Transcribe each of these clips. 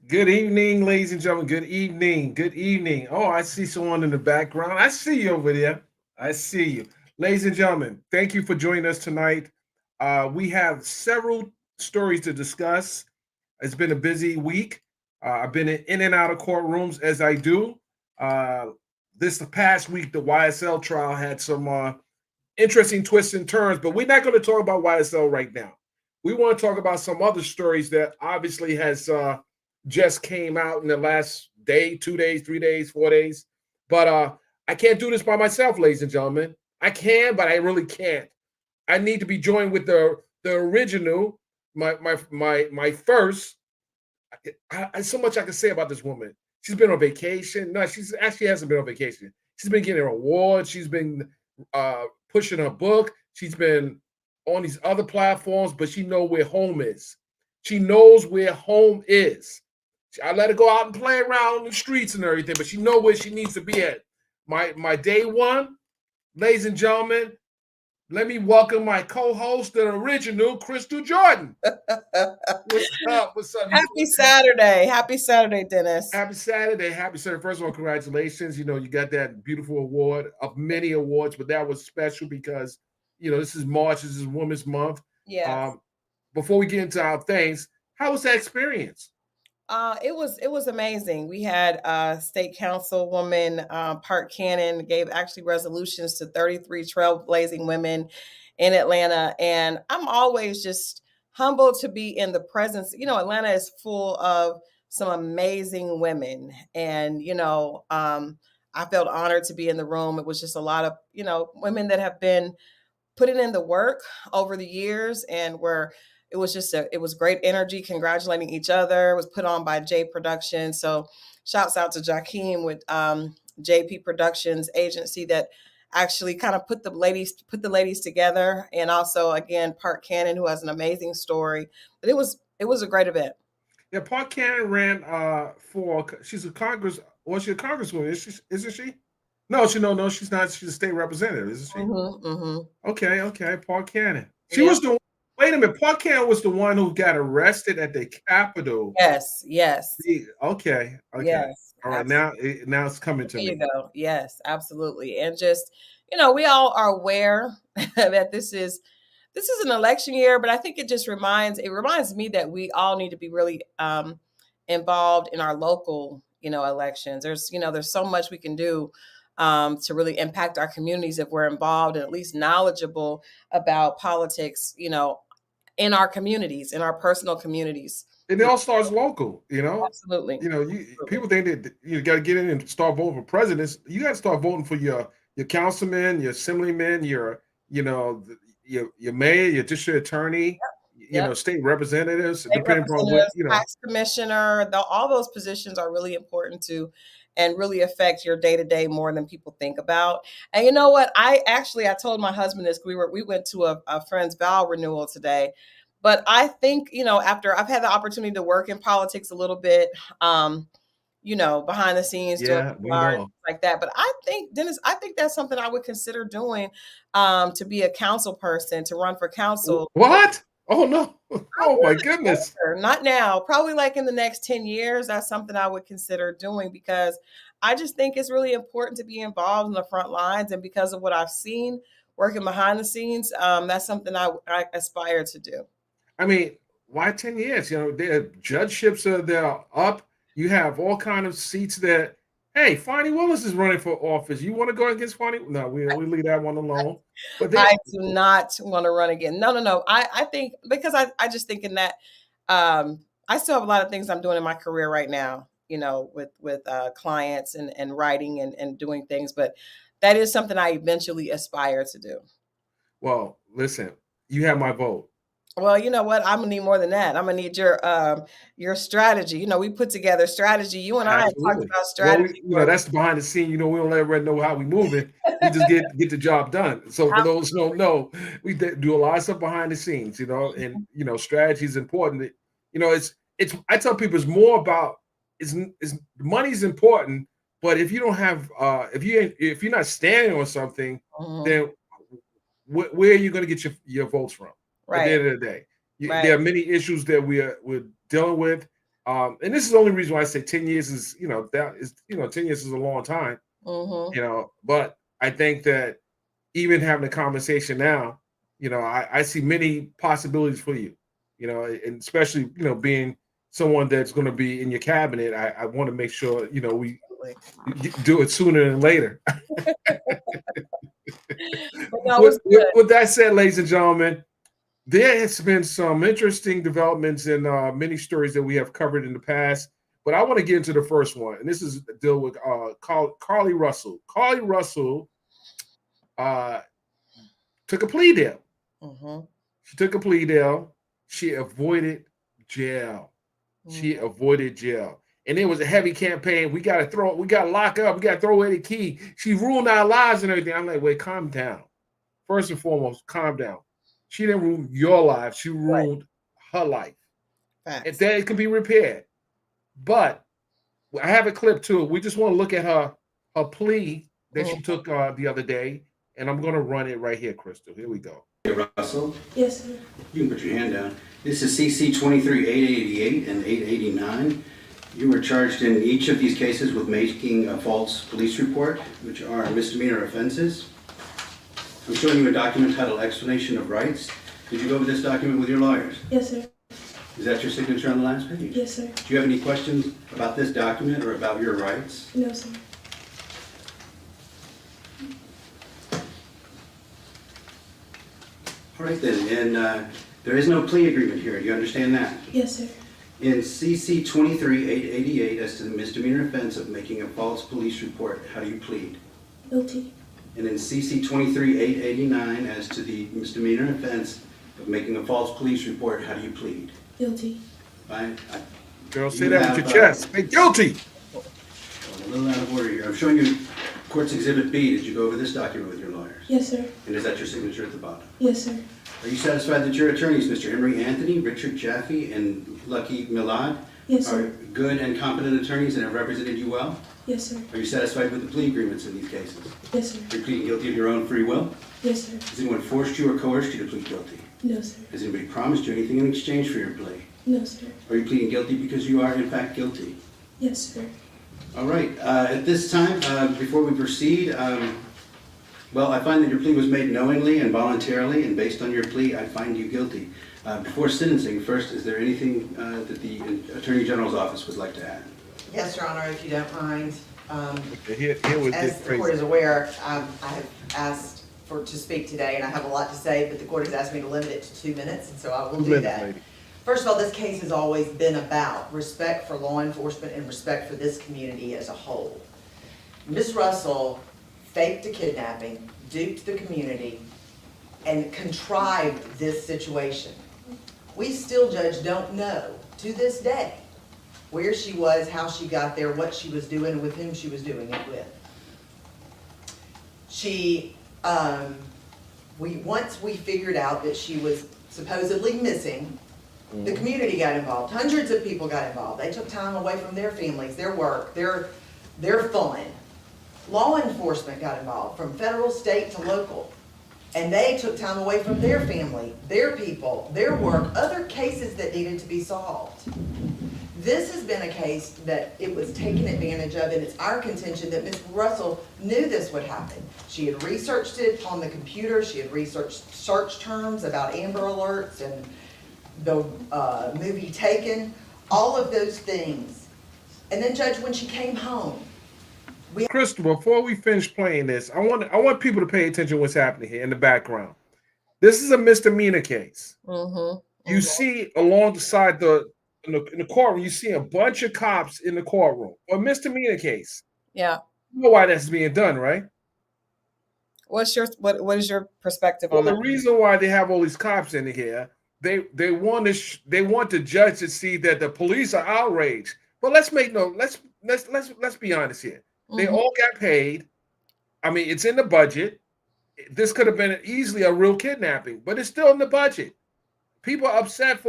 Good evening, ladies and gentlemen. Good evening. Good evening. Oh, I see someone in the background. I see you over there. I see you. Ladies and gentlemen, thank you for joining us tonight. We have several stories to discuss. It's been a busy week. I've been in and out of courtrooms as I do. Uh, this past week, the YSL trial had some interesting twists and turns, but we're not going to talk about YSL right now. We want to talk about some other stories that obviously has just came out in the last day, 2 days, 3 days, 4 days. But I can't do this by myself, ladies and gentlemen. I can, but I really can't. I need to be joined with the original, my first. So much I can say about this woman. She's been on vacation. No, she's actually hasn't been on vacation. She's been getting awards. She's been pushing her book. She's been on these other platforms, but she knows where home is. She knows where home is. I let her go out and play around on the streets and everything, but she knows where she needs to be at. My day one, ladies and gentlemen, let me welcome my co-host, the original Crystal Jordan. What's up? What's up? Happy Saturday. Happy Saturday, Dennis. Happy Saturday. Happy Saturday. First of all, congratulations. You got that beautiful award of many awards, but that was special because, this is March. This is Women's Month. Yes. Before we get into our things, how was that experience? It was amazing. We had state councilwoman Park Cannon gave actually resolutions to 33 trailblazing women in Atlanta, and I'm always just humbled to be in the presence. Atlanta is full of some amazing women, and I felt honored to be in the room. It was just a lot of women that have been putting in the work over the years, and it was great energy, congratulating each other. It was put on by J Production. So shouts out to Jakeem with JP Productions agency that actually kind of put the ladies together. And also again, Park Cannon, who has an amazing story. But it was a great event. Yeah, Park Cannon ran she's a Congress, was she a congresswoman? Isn't she? No, she's not. She's a state representative, isn't she? Okay, Park Cannon. She Yeah. was the Wait a minute. Park Cannon was the one who got arrested at the Capitol. Yes. Okay. Yes. All right, now it's coming to There you me. go. Yes, absolutely. And just, we all are aware that this is an election year, but I think it reminds me that we all need to be really involved in our local, elections. There's so much we can do to really impact our communities if we're involved and at least knowledgeable about politics, in our communities, in our personal communities. It all starts local. Absolutely. People think that you got to get in and start voting for presidents. You got to start voting for your councilmen, your assemblymen, your mayor, your district attorney, Yep. state representatives, State depending upon what representatives, tax commissioner, all those positions are really important to and really affect your day to day more than people think about. And you know what? I told my husband this. We went to a friend's vow renewal today, but I think after I've had the opportunity to work in politics a little bit, behind the scenes doing Yeah, we PR and know. things like that. But I think, Dennis, I think that's something I would consider doing, to be a council person, to run for council. What? Oh no. I Oh my would. goodness. Not now. Probably like in the next 10 years, that's something I would consider doing because I just think it's really important to be involved in the front lines. And because of what I've seen working behind the scenes, that's something I aspire to do. I mean, why 10 years? Their judgeships are they're up. You have all kind of seats that, hey, Fonnie Willis is running for office. You want to go against Fonnie? No, we leave that one alone. But I do not want to run again. No. I think because I just think in that I still have a lot of things I'm doing in my career right now, with clients and writing and doing things, but that is something I eventually aspire to do. well, listen, you have my vote. Well, you know what? I'm gonna need more than that. I'm gonna need your strategy. We put together strategy. You and I have talked Absolutely. about Well, strategy for that's the behind the scene. We don't let everybody know how we moving. We just get the job done. So for those who don't know, we do a lot of stuff behind the scenes. And strategy is important. It's. I tell people it's more about money's important, but if you don't have if you're not standing on something, then where are you going to get your votes from? At the right, end of the day, there right. are many issues that we're dealing with. And this is the only reason why I say 10 years is, 10 years is a long time, but I think that even having a conversation now, I see many possibilities for you, and especially, being someone that's going to be in your cabinet. I want to make sure, we do it sooner than later. With that said, ladies and gentlemen, there has been some interesting developments in many stories that we have covered in the past, but I want to get into the first one, and this is a deal with Carlee Russell. Carlee Russell took a plea deal. She took a plea deal. She avoided jail. She avoided jail. And it was a heavy campaign. We got to lock up. We got to throw away the key. She ruined our lives and everything. I'm like, wait, calm down. First and foremost, calm down. She didn't ruin your life. She ruined her life. And that it can be repaired. But I have a clip too. We just want to look at her plea that she took the other day. And I'm going to run it right here, Crystal. Here we go. Russell? Yes, sir. You can put your hand down. This is CC 23-888 and 889. You were charged in each of these cases with making a false police report, which are misdemeanor offenses. I'm showing you a document titled Explanation of Rights. Did you go over this document with your lawyers? Yes, sir. Is that your signature on the last page? Yes, sir. Do you have any questions about this document or about your rights? No, sir. All right then, and there is no plea agreement here. Do you understand that? Yes, sir. In CC 23-888, as to the misdemeanor offense of making a false police report, how do you plead? Guilty. And in CC 23-889, as to the misdemeanor offense of making a false police report, how do you plead? Guilty. Fine. Girl, say that with your chest. Say guilty. A little out of order here. I'm showing you Court's Exhibit B. Did you go over this document with your lawyers? Yes, sir. And is that your signature at the bottom? Yes, sir. Are you satisfied that your attorneys, Mr. Emery Anthony, Richard Jaffe, and Lucky Milad, Yes, are sir. good and competent attorneys and have represented you well? Yes, sir. Are you satisfied with the plea agreements in these cases? Yes, sir. You're pleading guilty of your own free will? Yes, sir. Has anyone forced you or coerced you to plead guilty? No, sir. Has anybody promised you anything in exchange for your plea? No, sir. Are you pleading guilty because you are in fact guilty? Yes, sir. All right, at this time, before we proceed, well, I find that your plea was made knowingly and voluntarily, and based on your plea, I find you guilty. Before sentencing, first, is there anything that the Attorney General's office would like to add? Yes, Your Honor, if you don't mind. Here As the court is aware, I have asked to speak today, and I have a lot to say, but the court has asked me to limit it to 2 minutes, and so I will do that. First of all, this case has always been about respect for law enforcement and respect for this community as a whole. Ms. Russell faked a kidnapping, duped the community, and contrived this situation. We still, Judge, don't know to this day where she was, how she got there, what she was doing, and with whom she was doing it with. Once we figured out that she was supposedly missing, the community got involved. Hundreds of people got involved. They took time away from their families, their work, their fun. Law enforcement got involved, from federal, state, to local. And they took time away from their family, their people, their work, other cases that needed to be solved. This has been a case that it was taken advantage of, and it's our contention that Ms. Russell knew this would happen. She had researched it on the computer. She had researched search terms about Amber Alerts and the movie Taken, all of those things. And then, Judge, when she came home, Crystal, before we finish playing this, I want people to pay attention to what's happening here in the background. This is a misdemeanor case. You see alongside in the courtroom, you see a bunch of cops in the courtroom. A misdemeanor case. Yeah. You know why that's being done, right? What is your perspective Well, on that? the reason why they have all these cops in here, they want the judge to see that the police are outraged. But let's be honest here. They all got paid. I mean, it's in the budget. This could have been easily a real kidnapping, but it's still in the budget. People are upset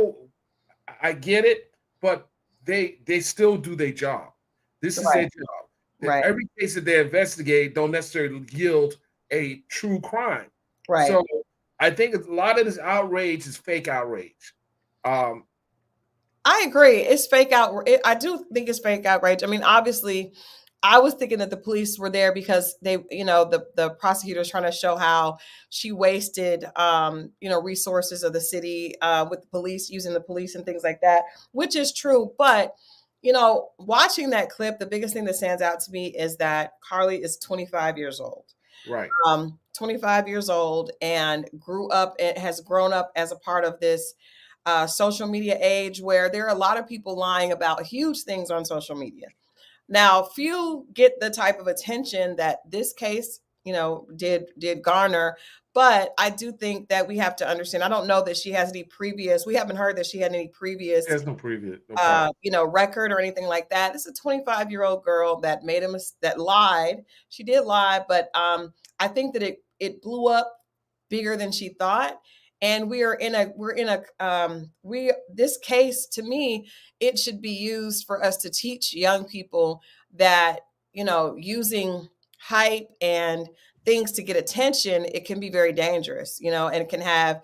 I get it, but they still do their job. This is their job. Right. Every case that they investigate don't necessarily yield a true crime. Right. So I think a lot of this outrage is fake outrage. I agree. It's fake out. I do think it's fake outrage. I mean, obviously, I was thinking that the police were there because they, the prosecutor is trying to show how she wasted, resources of the city with the police, using the police and things like that, which is true. But, watching that clip, the biggest thing that stands out to me is that Carlee is 25 years old. Right. 25 years old and has grown up as a part of this social media age where there are a lot of people lying about huge things on social media. Now, few get the type of attention that this case, did garner. But I do think that we have to understand. I don't know that she has any previous. We haven't heard that she had any previous, There's no previous, no problem. record or anything like that. This is a 25-year-old girl that that lied. She did lie, but I think that it blew up bigger than she thought. And this case, to me, it should be used for us to teach young people that, using hype and things to get attention, it can be very dangerous, and it can have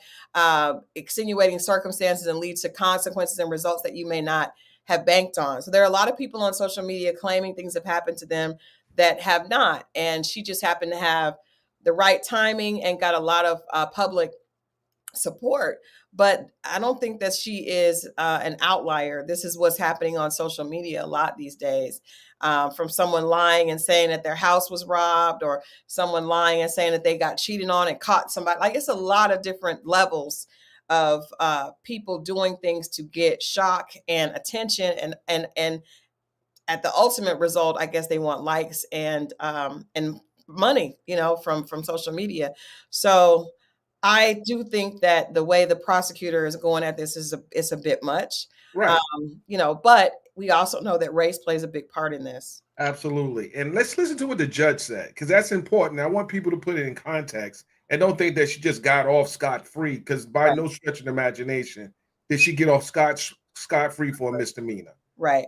extenuating circumstances and lead to consequences and results that you may not have banked on. So there are a lot of people on social media claiming things have happened to them that have not. And she just happened to have the right timing and got a lot of public support. But I don't think that she is an outlier. This is what's happening on social media a lot these days. From someone lying and saying that their house was robbed, or someone lying and saying that they got cheated on and caught somebody. Like, it's a lot of different levels of people doing things to get shock and attention, and at the ultimate result, I guess they want likes and money, from social media. So I do think that the way the prosecutor is going at this is a bit much, Right. But we also know that race plays a big part in this. Absolutely. And let's listen to what the judge said, because that's important. I want people to put it in context and don't think that she just got off scot-free, because by Right. no stretch of the imagination did she get off scot-free for a misdemeanor. Right.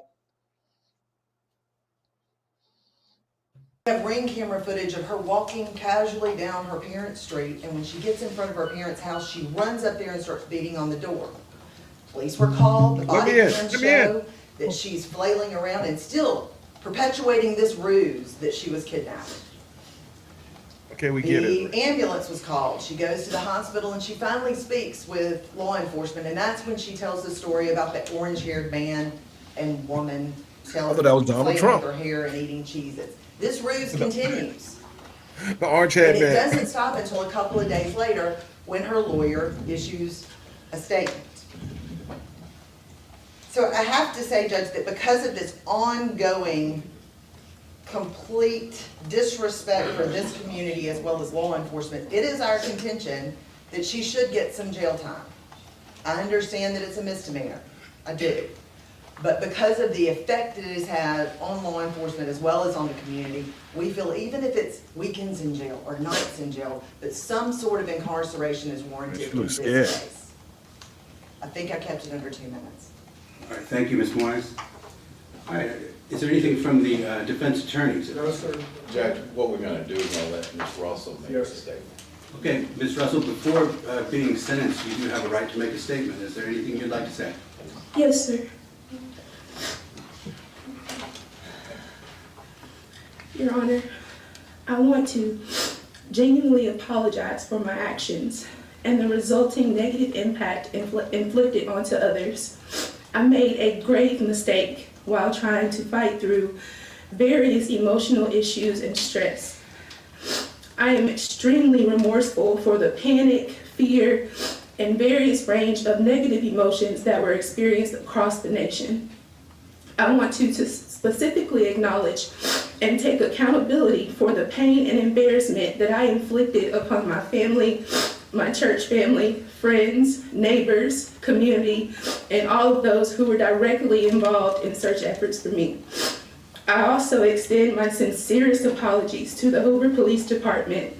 We have ring camera footage of her walking casually down her parents' street, and when she gets in front of her parents' house, she runs up there and starts beating on the door. Police were called. The body cams show that she's flailing around and still perpetuating this ruse that she was kidnapped. Okay, we get it. The ambulance was called. She goes to the hospital and she finally speaks with law enforcement, and that's when she tells the story about the orange-haired man and woman telling that was Donald Trump. her hair and eating Cheez-Its. This ruse continues. The orange-haired And it man. doesn't stop until a couple of days later when her lawyer issues a statement. So I have to say, Judge, that because of this ongoing complete disrespect for this community as well as law enforcement, it is our contention that she should get some jail time. I understand that it's a misdemeanor. I do. But because of the effect it has had on law enforcement as well as on the community, we feel even if it's weekends in jail or nights in jail, that some sort of incarceration is warranted in this case. I think I kept it under 2 minutes. All right, thank you, Ms. Morris. All right, is there anything from the defense attorneys? No, sir. Judge, what we're going to do is going to let Ms. Russell make a Yes. statement. Okay, Ms. Russell, before being sentenced, you do have a right to make a statement. Is there anything you'd like to say? Yes, sir. Your Honor, I want to genuinely apologize for my actions and the resulting negative impact inflicted onto others. I made a grave mistake while trying to fight through various emotional issues and stress. I am extremely remorseful for the panic, fear, and various range of negative emotions that were experienced across the nation. I want to specifically acknowledge and take accountability for the pain and embarrassment that I inflicted upon my family, my church family, friends, neighbors, community, and all of those who were directly involved in search efforts for me. I also extend my sincerest apologies to the Hoover Police Department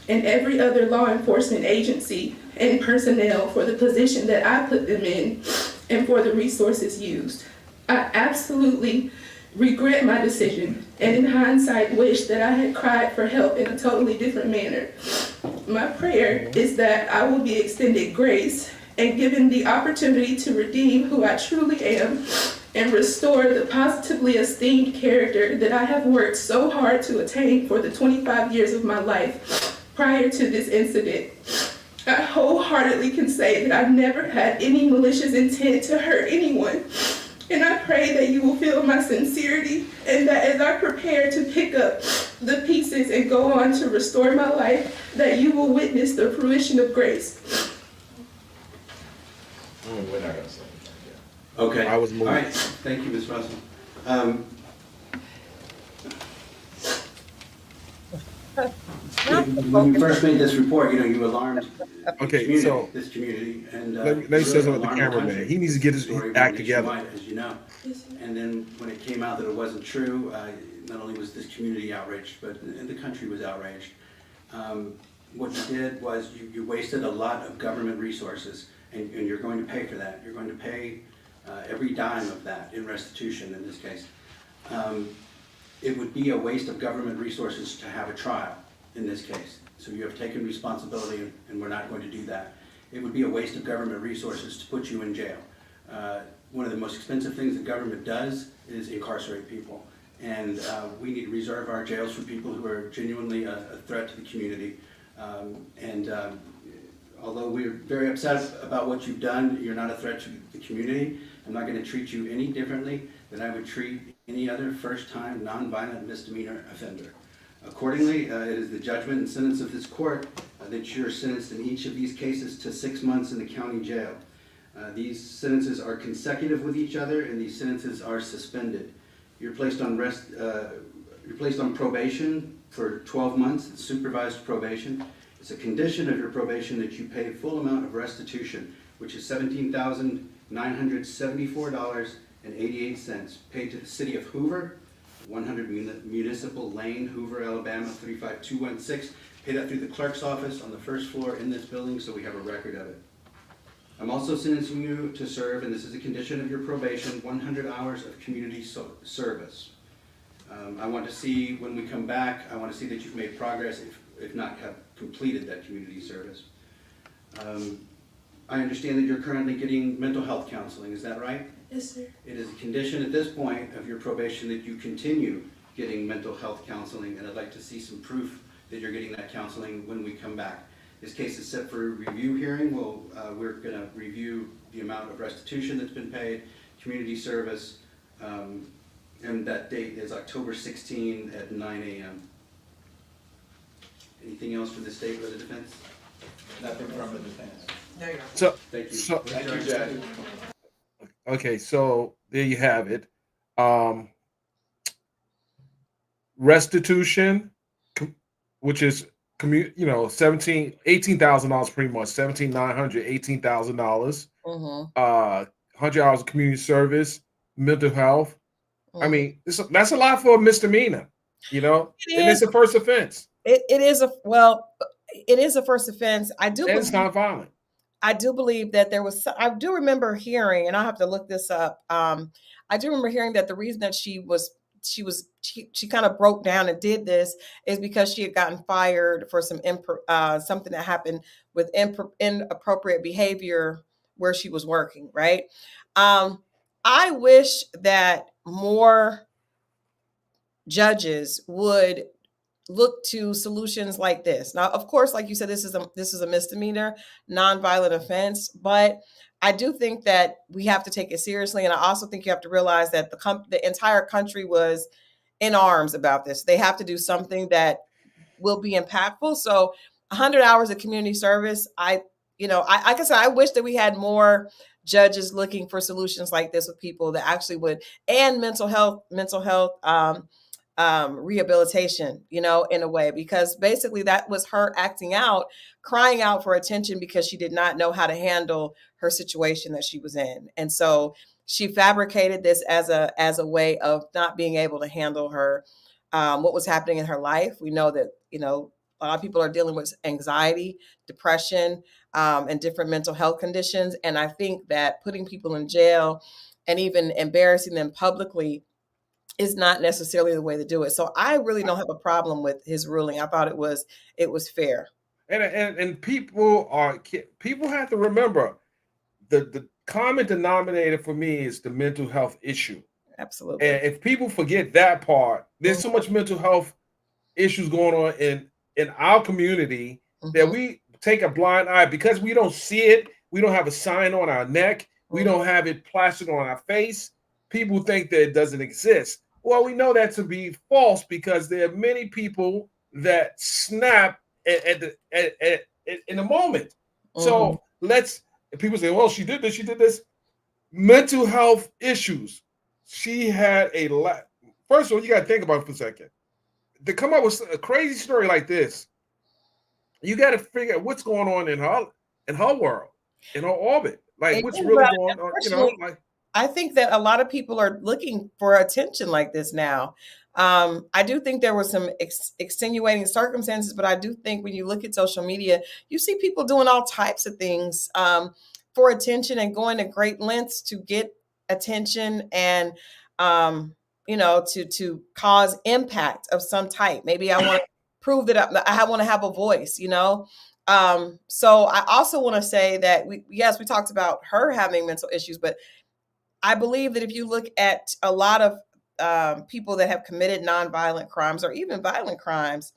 and every other law enforcement agency and personnel for the position that I put them in and for the resources used. I absolutely regret my decision, and in hindsight wish that I had cried for help in a totally different manner. My prayer is that I will be extended grace and given the opportunity to redeem who I truly am and restore the positively esteemed character that I have worked so hard to attain for the 25 years of my life prior to this incident. I wholeheartedly can say that I've never had any malicious intent to hurt anyone. And I pray that you will feel my sincerity and that as I prepare to pick up the pieces and go on to restore my life, that you will witness the fruition of grace. We're not gonna say anything, yeah. Okay. I was moved. All right, thank you, Ms. Russell. When you first made this report, you alarmed Okay, community, so this community, and let me say something with the alarmed cameraman. country. He needs to get his Story act went together. nationwide, as you know. And then when it came out that it wasn't true, not only was this community outraged, but the country was outraged. What you did was you wasted a lot of government resources, and you're going to pay for that. You're going to pay every dime of that in restitution in this case. It would be a waste of government resources to have a trial in this case. So you have taken responsibility, and we're not going to do that. It would be a waste of government resources to put you in jail. One of the most expensive things the government does is incarcerate people. And we need to reserve our jails for people who are genuinely a threat to the community. Although we're very upset about what you've done, you're not a threat to the community. I'm not going to treat you any differently than I would treat any other first-time nonviolent misdemeanor offender. Accordingly, it is the judgment and sentence of this court that you're sentenced in each of these cases to 6 months in the county jail. These sentences are consecutive with each other, and these sentences are suspended. You're placed on probation for 12 months. It's supervised probation. It's a condition of your probation that you pay full amount of restitution, which is $17,974.88, paid to the city of Hoover, 100 Municipal Lane, Hoover, Alabama, 35216. Pay that through the clerk's office on the first floor in this building, so we have a record of it. I'm also sentencing you to serve, and this is a condition of your probation, 100 hours of community service. I want to see, when we come back, I want to see that you've made progress, if not have completed that community service. I understand that you're currently getting mental health counseling, is that right? Yes, sir. It is a condition at this point of your probation that you continue getting mental health counseling, and I'd like to see some proof that you're getting that counseling when we come back. This case is set for a review hearing. We're going to review the amount of restitution that's been paid, community service, and that date is October 16 at 9 a.m. Anything else from the state or the defense? Nothing from the defense. No, you're not. So, Thank you. Thank you, Jack. okay, so there you have it. Restitution, which is $18,000 pretty much, $17,900, $18,000. 100 hours of community service, mental health. I mean, that's a lot for a misdemeanor, and it's a first offense. It is a first offense. And it's not violent. I do believe that I do remember hearing, and I'll have to look this up. I do remember hearing that the reason that she kind of broke down and did this is because she had gotten fired for something that happened with inappropriate behavior where she was working, right? I wish that more judges would look to solutions like this. Now, of course, like you said, this is a misdemeanor, nonviolent offense, but I do think that we have to take it seriously. And I also think you have to realize that the entire country was in arms about this. They have to do something that will be impactful. So 100 hours of community service, like I said, I wish that we had more judges looking for solutions like this with people that actually would, and mental health rehabilitation, in a way, because basically that was her acting out, crying out for attention because she did not know how to handle her situation that she was in. And so she fabricated this as a way of not being able to handle her, what was happening in her life. We know that, a lot of people are dealing with anxiety, depression, and different mental health conditions. And I think that putting people in jail and even embarrassing them publicly is not necessarily the way to do it. So I really don't have a problem with his ruling. I thought it was fair. And people have to remember, the common denominator for me is the mental health issue. Absolutely. And if people forget that part, there's so much mental health issues going on in our community that we take a blind eye because we don't see it. We don't have a sign on our neck. We don't have it plastered on our face. People think that it doesn't exist. Well, we know that to be false because there are many people that snap in the moment. So people say, well, she did this. Mental health issues. She had a lot. First of all, you got to think about it for a second. To come up with a crazy story like this, you got to figure out what's going on in her world, in her orbit. Like what's really going on, like I think that a lot of people are looking for attention like this now. I do think there were some extenuating circumstances, but I do think when you look at social media, you see people doing all types of things for attention and going to great lengths to get attention and, to cause impact of some type. Maybe I want to prove that I want to have a voice, So I also want to say that we talked about her having mental issues, but I believe that if you look at a lot of people that have committed nonviolent crimes or even violent crimes,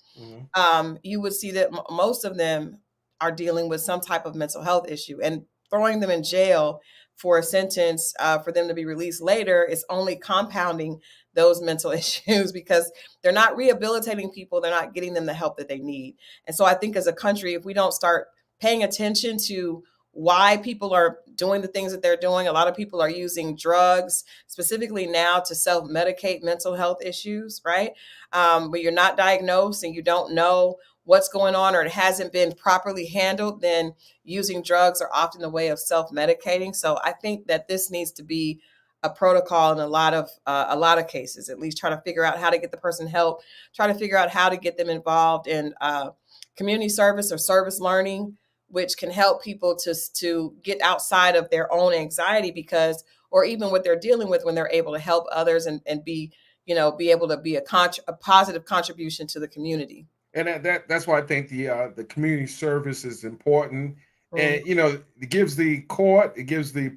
you would see that most of them are dealing with some type of mental health issue, and throwing them in jail for a sentence for them to be released later is only compounding those mental issues because they're not rehabilitating people. They're not getting them the help that they need. And so I think as a country, if we don't start paying attention to why people are doing the things that they're doing. A lot of people are using drugs specifically now to self-medicate mental health issues, right? But you're not diagnosed and you don't know what's going on or it hasn't been properly handled, then using drugs are often a way of self-medicating. So I think that this needs to be a protocol in a lot of cases, at least try to figure out how to get the person help, try to figure out how to get them involved in community service or service learning, which can help people to get outside of their own anxiety or even what they're dealing with when they're able to help others and be able to be a positive contribution to the community. And that's why I think the community service is important. And it gives the court, it gives the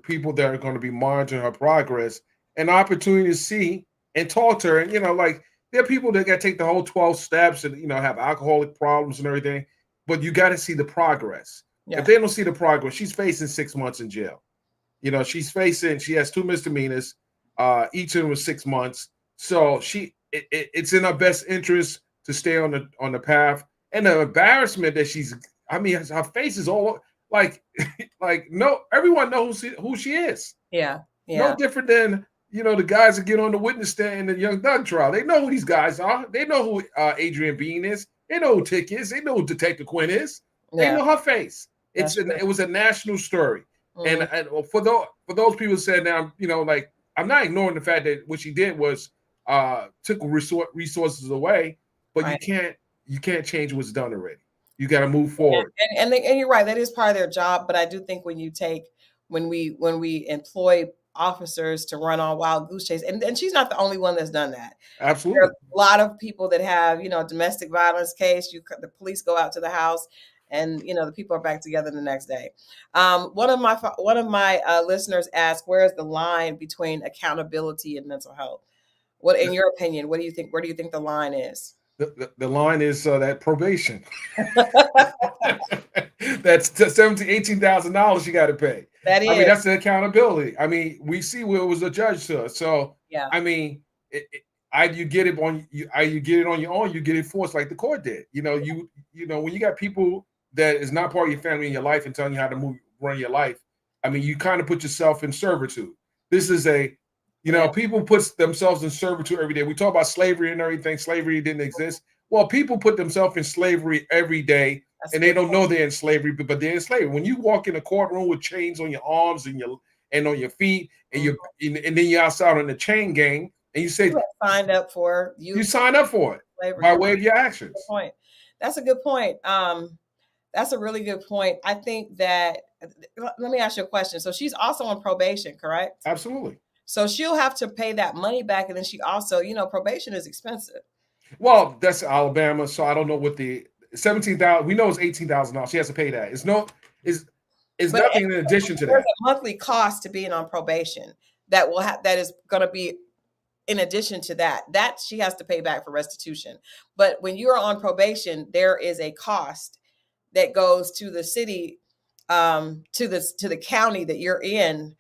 people that are going to be monitoring her progress an opportunity to see and talk to her. And there are people that got to take the whole 12 steps and have alcoholic problems and everything. But you got to see the progress. Yeah. If they don't see the progress, she's facing 6 months in jail. She has 2 misdemeanors. Each of them was 6 months. So it's in her best interest to stay on the path. And the embarrassment that her face is all like no, everyone knows who she is. Yeah. No different than the guys that get on the witness stand in the Young Thug trial. They know who these guys are. They know who Adrian Bean is. They know who Tick is. They know who Detective Quinn is. They know her face. It was a national story. And for those people who said now, I'm not ignoring the fact that what she did was took resources away, but you can't change what's done already. You got to move forward. And you're right. That is part of their job. But I do think when we employ officers to run on wild goose chase, and she's not the only one that's done that. Absolutely. There are a lot of people that have, domestic violence case. The police go out to the house and, the people are back together the next day. One of my listeners asked, where is the line between accountability and mental health? What, in your opinion, what do you think? Where do you think the line is? The line is that probation. That's $17,000, $18,000 you got to pay. That is. I mean, that's the accountability. I mean, we see where it was a judge to us. So yeah. I mean, either you get it on your own, you get it forced like the court did. When you got people that is not part of your family in your life and telling you how to run your life, I mean, you kind of put yourself in servitude. This is people put themselves in servitude every day. We talk about slavery and everything. Slavery didn't exist. Well, people put themselves in slavery every day, and they don't know they're in slavery, but they're in slavery. When you walk in a courtroom with chains on your arms and on your feet, and then you're outside on the chain gang, and you say you signed up for you signed up for it slavery by way of your actions. That's a good point. That's a really good point. I think that. Let me ask you a question. So she's also on probation, correct? Absolutely. So she'll have to pay that money back, and then she also, probation is expensive. Well, that's Alabama, so I don't know what the $17,000. We know it's $18,000. She has to pay that. It's It's But nothing in addition to there's that. a monthly cost to being on probation that is going to be in addition to that she has to pay back for restitution. But when you're on probation, there is a cost that goes to the city, to the county that you're in,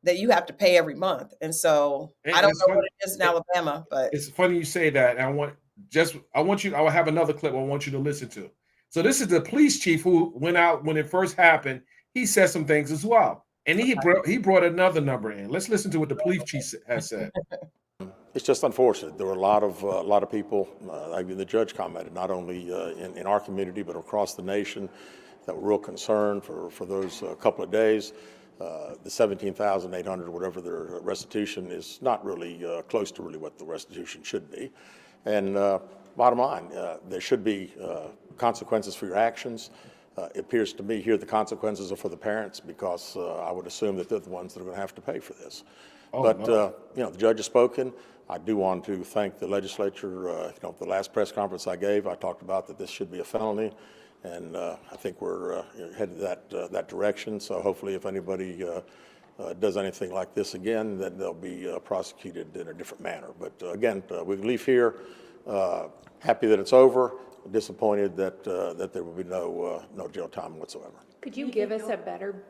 that you have to pay every month. And so And I don't it's know funny, what it is in Alabama, but it's funny you say that. And I will have another clip I want you to listen to. So this is the police chief who went out when it first happened. He said some things as well. And he brought another number in. Let's listen to what the police chief has said. It's just unfortunate. There were a lot of people, like the judge commented, not only in our community but across the nation, that were real concerned for those couple of days. The $17,800, whatever their restitution, is not really close to really what the restitution should be. And bottom line, there should be consequences for your actions. It appears to me here the consequences are for the parents, because I would assume that they're the ones that are going to have to pay for this. The judge has spoken. I do want to thank the legislature. The last press conference I gave, I talked about that this should be a felony, and I think we're headed that direction. So hopefully, if anybody does anything like this again, then they'll be prosecuted in a different manner. But again, we leave here happy that it's over. Disappointed that there will be no jail time whatsoever. Could you give us a better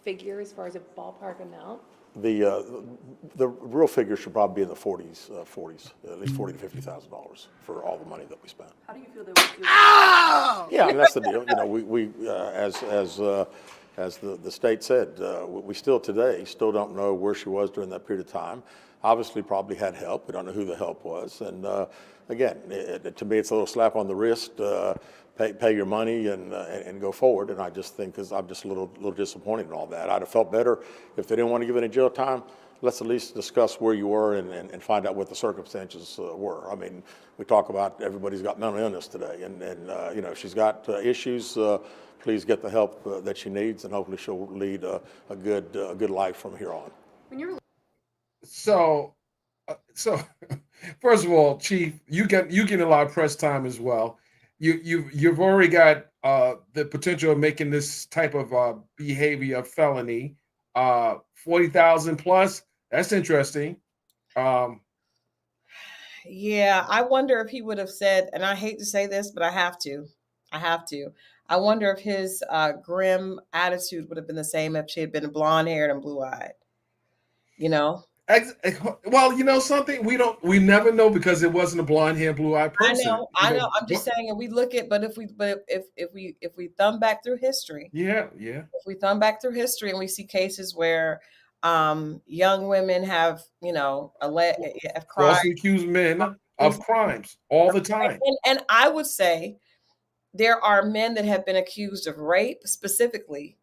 figure as far as a ballpark amount? The real figure should probably be in the 40s, at least $40,000 to $50,000 for all the money that we spent. How do you feel that we feel? Yeah, I mean, that's the deal. We as the state said, we still don't know where she was during that period of time. Obviously, probably had help. We don't know who the help was. And again, to me, it's a little slap on the wrist. Pay your money and go forward. And I just think, I'm just a little disappointed in all that. I'd have felt better if they didn't want to give any jail time. Let's at least discuss where you were and find out what the circumstances were. I mean, we talk about everybody's got mental illness today, and if she's got issues, please get the help that she needs, and hopefully she'll lead a good life from here on. When you're So first of all, Chief, you get a lot of press time as well. You've already got the potential of making this type of behavior a felony. 40,000 plus. That's interesting. yeah, I wonder if he would have said, and I hate to say this, but I have to. I wonder if his grim attitude would have been the same if she had been blonde haired and blue eyed. Well, you know something, we never know, because it wasn't a blonde hair, blue eyed person. I know. I'm just saying, and we look at, but if we thumb back through history, if we thumb back through history and we see cases where young women have crimes, falsely accused men of crimes all the time, and I would say there are men that have been accused of rape specifically,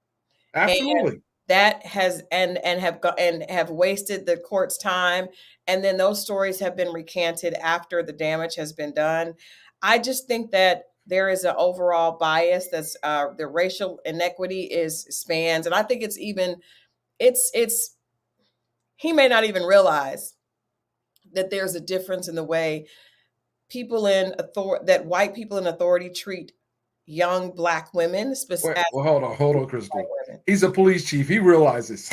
absolutely. That has and have wasted the court's time, and then those stories have been recanted after the damage has been done. I just think that there is an overall bias that's the racial inequity spans, and I think it's he may not even realize that there's a difference in the way that white people in authority treat young Black women, specifically. Well, hold on, Christy. He's a police chief. He realizes.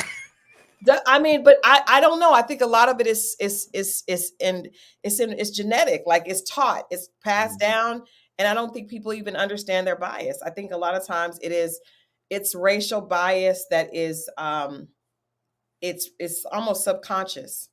I mean, but I don't know. I think a lot of it it's genetic. Like, it's taught, it's passed down, and I don't think people even understand their bias. I think a lot of times it's racial bias that is it's almost subconscious.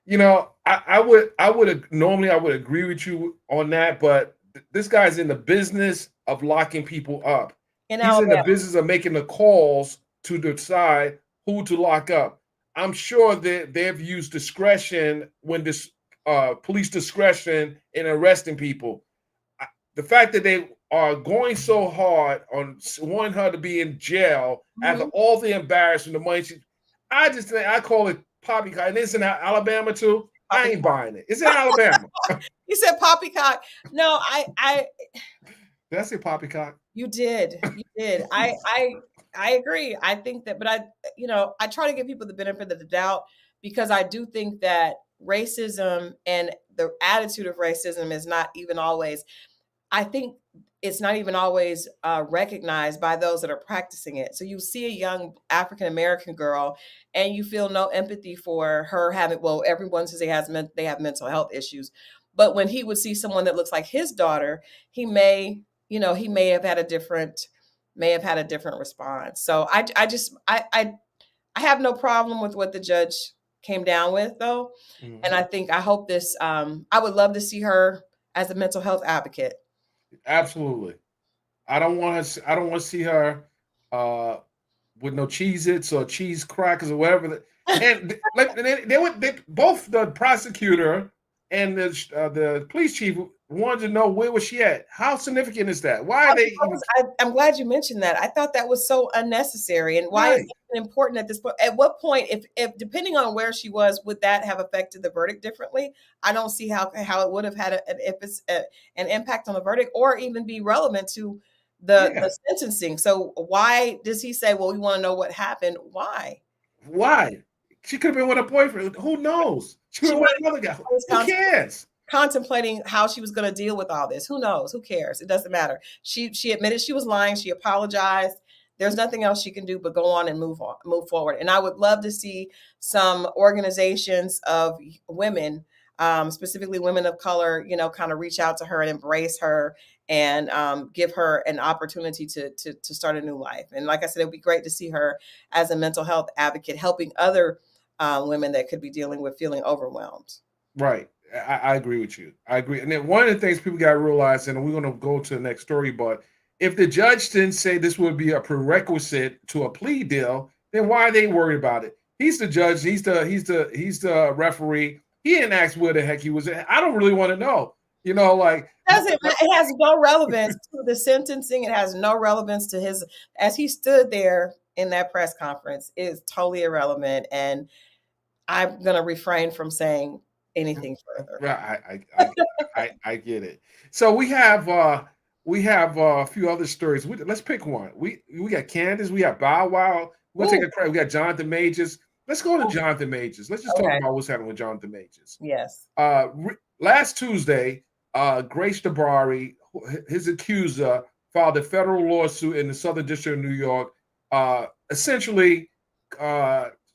I would normally agree with you on that, but this guy's in the business of locking people up. He's in the business of making the calls to decide who to lock up. I'm sure that they've used discretion when this police discretion in arresting people. The fact that they are going so hard on wanting her to be in jail after all the embarrassment, the money I just think I call it poppycock. And it's in Alabama too. I ain't buying it. It's in Alabama. You said poppycock. No, I Did I say poppycock? You did. I agree. I think that, but I try to give people the benefit of the doubt, because I do think that racism and the attitude of racism is not even always. I think it's not even always recognized by those that are practicing it. So you see a young African American girl, and you feel no empathy for her having. Well, everyone says they have mental health issues, but when he would see someone that looks like his daughter, he may have had a different response. So I have no problem with what the judge came down with, though, and I hope this. I would love to see her as a mental health advocate. Absolutely. I don't want to see her with no Cheez-Its or cheese crackers or whatever. And both the prosecutor and the police chief wanted to know where was she at. How significant is that? Why are they? I'm glad you mentioned that. I thought that was so unnecessary. And why is it important at this point? At what point, if depending on where she was, would that have affected the verdict differently? I don't see how it would have had an impact on the verdict, or even be relevant to the sentencing. So why does he say, well, we want to know what happened? Why? She could have been with a boyfriend. Who knows? She could have been with another guy. Who cares? Contemplating how she was going to deal with all this. Who knows? Who cares? It doesn't matter. She admitted she was lying. She apologized. There's nothing else she can do but go on and move forward. And I would love to see some organizations of women, specifically women of color, kind of reach out to her and embrace her and give her an opportunity to start a new life. And like I said, it would be great to see her as a mental health advocate, helping other women that could be dealing with feeling overwhelmed. Right. I agree with you. I agree. And then one of the things people got to realize, and we're going to go to the next story, but if the judge didn't say this would be a prerequisite to a plea deal, then why are they worried about it? He's the judge. He's the referee. He didn't ask where the heck he was at. I don't really want to know. It has no relevance to the sentencing. It has no relevance to his, as he stood there in that press conference. It is totally irrelevant. And I'm going to refrain from saying anything further. Right. I get it. So we have a few other stories. Let's pick one. We got Candace. We got Bow Wow. We're going to take a credit. We got Jonathan Majors. Let's go to Jonathan Majors. Let's just talk about what's happening with Jonathan Majors. Yes. Last Tuesday, Grace Dabari, his accuser, filed a federal lawsuit in the Southern District of New York, essentially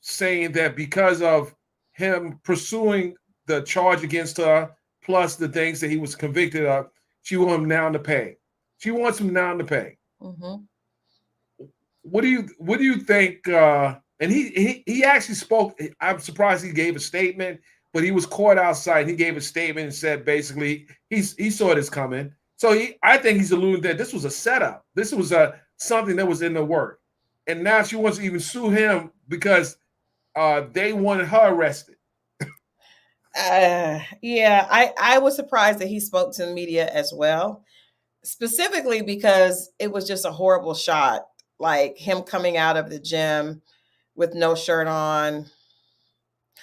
saying that because of him pursuing the charge against her, plus the things that he was convicted of, she wants him now to pay. Mm-hmm. What do you think? And he actually spoke. I'm surprised he gave a statement, but he was caught outside. He gave a statement and said basically he saw this coming. So I think he's alluding that this was a setup. This was something that was in the work, and now she wants to even sue him because they wanted her arrested. I was surprised that he spoke to the media as well, specifically because it was just a horrible shot, like him coming out of the gym with no shirt on.